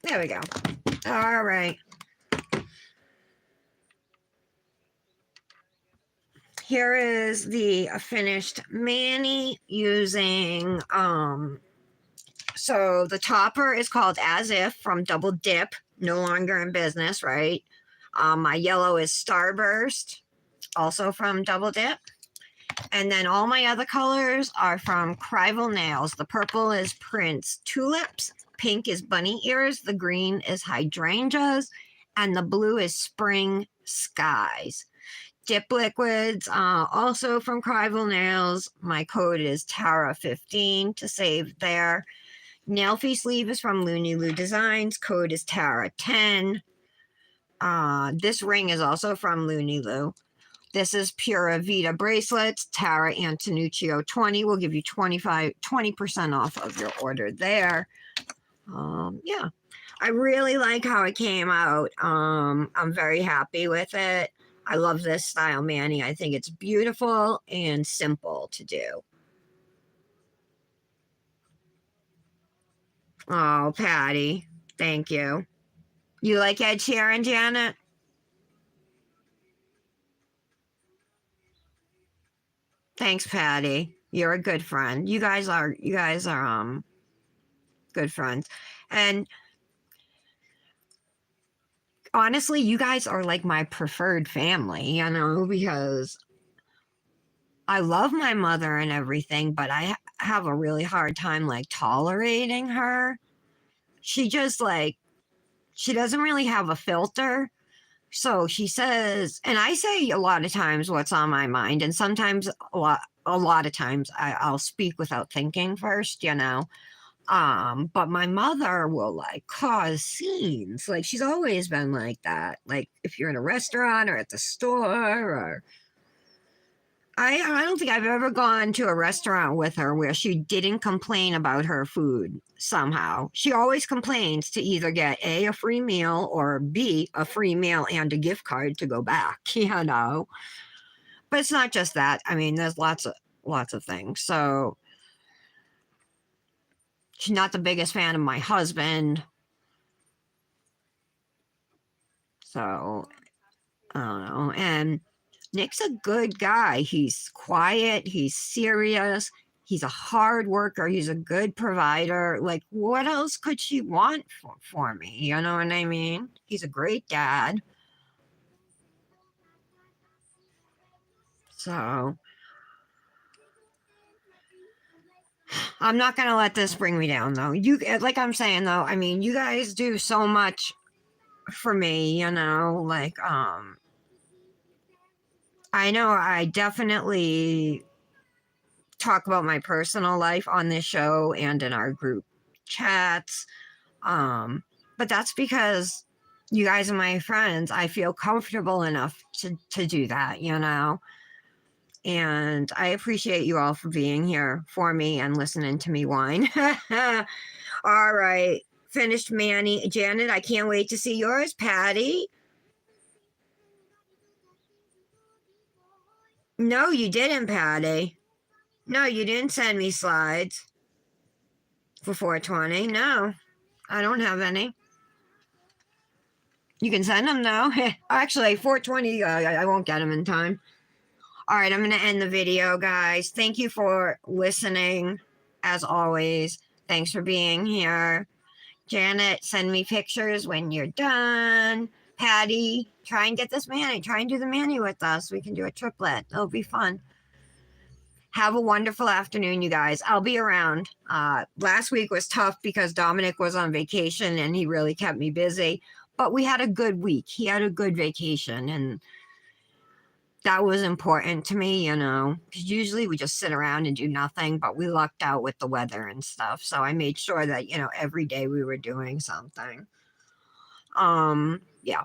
S1: There we go. All right. Here is the finished mani using, so the topper is called As If from Double Dip, no longer in business, right? My yellow is Starburst, also from Double Dip. And then all my other colors are from Crival Nails. The purple is Prince Tulips, pink is Bunny Ears, the green is Hydrangeas, and the blue is Spring Skies. Dip liquids, also from Crival Nails. My code is Tara15 to save there. Nail fee sleeve is from Looney Lou Designs. Code is Tara10. This ring is also from Looney Lou. This is Pura Vida bracelets. Tara Antonuccio 20 will give you 20% off of your order there. Yeah, I really like how it came out. I'm very happy with it. I love this style, Manny. I think it's beautiful and simple to do. Oh, Patty, thank you. You like Ed Sheeran, Janet? Thanks, Patty. You're a good friend. You guys are good friends. And honestly, you guys are like my preferred family, because I love my mother and everything, but I have a really hard time like tolerating her. She just like she doesn't really have a filter. So she says, and I say a lot of times what's on my mind, and sometimes a lot of times I'll speak without thinking first. But my mother will like cause scenes. Like she's always been like that. Like if you're in a restaurant or at the store or I don't think I've ever gone to a restaurant with her where she didn't complain about her food somehow. She always complains to either get a free meal or B, a free meal and a gift card to go back. But it's not just that. I mean, there's lots of things. So she's not the biggest fan of my husband. So I don't know. And Nick's a good guy. He's quiet, he's serious, he's a hard worker, he's a good provider. Like, what else could she want for me? You know what I mean? He's a great dad. So, I'm not going to let this bring me down, though. Like I'm saying, though, I mean, you guys do so much for me. I know I definitely talk about my personal life on this show and in our group chats. But that's because you guys are my friends. I feel comfortable enough to do that. And I appreciate you all for being here for me and listening to me whine. All right. Finished Manny. Janet, I can't wait to see yours. Patty. No, you didn't, Patty. No, you didn't send me slides for 420. No, I don't have any. You can send them though. Actually, 420, I won't get them in time. All right, I'm going to end the video, guys. Thank you for listening, as always. Thanks for being here. Janet, send me pictures when you're done. Patty, try and get this Manny. Try and do the Manny with us. We can do a triplet. It'll be fun. Have a wonderful afternoon, you guys. I'll be around. Last week was tough because Dominic was on vacation and he really kept me busy. But we had a good week. He had a good vacation, and that was important to me, because usually we just sit around and do nothing, but we lucked out with the weather and stuff. So I made sure that, every day we were doing something. Yeah.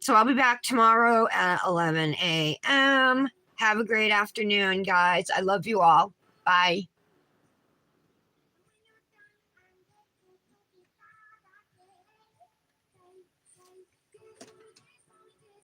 S1: So I'll be back tomorrow at 11 a.m. Have a great afternoon, guys. I love you all. Bye.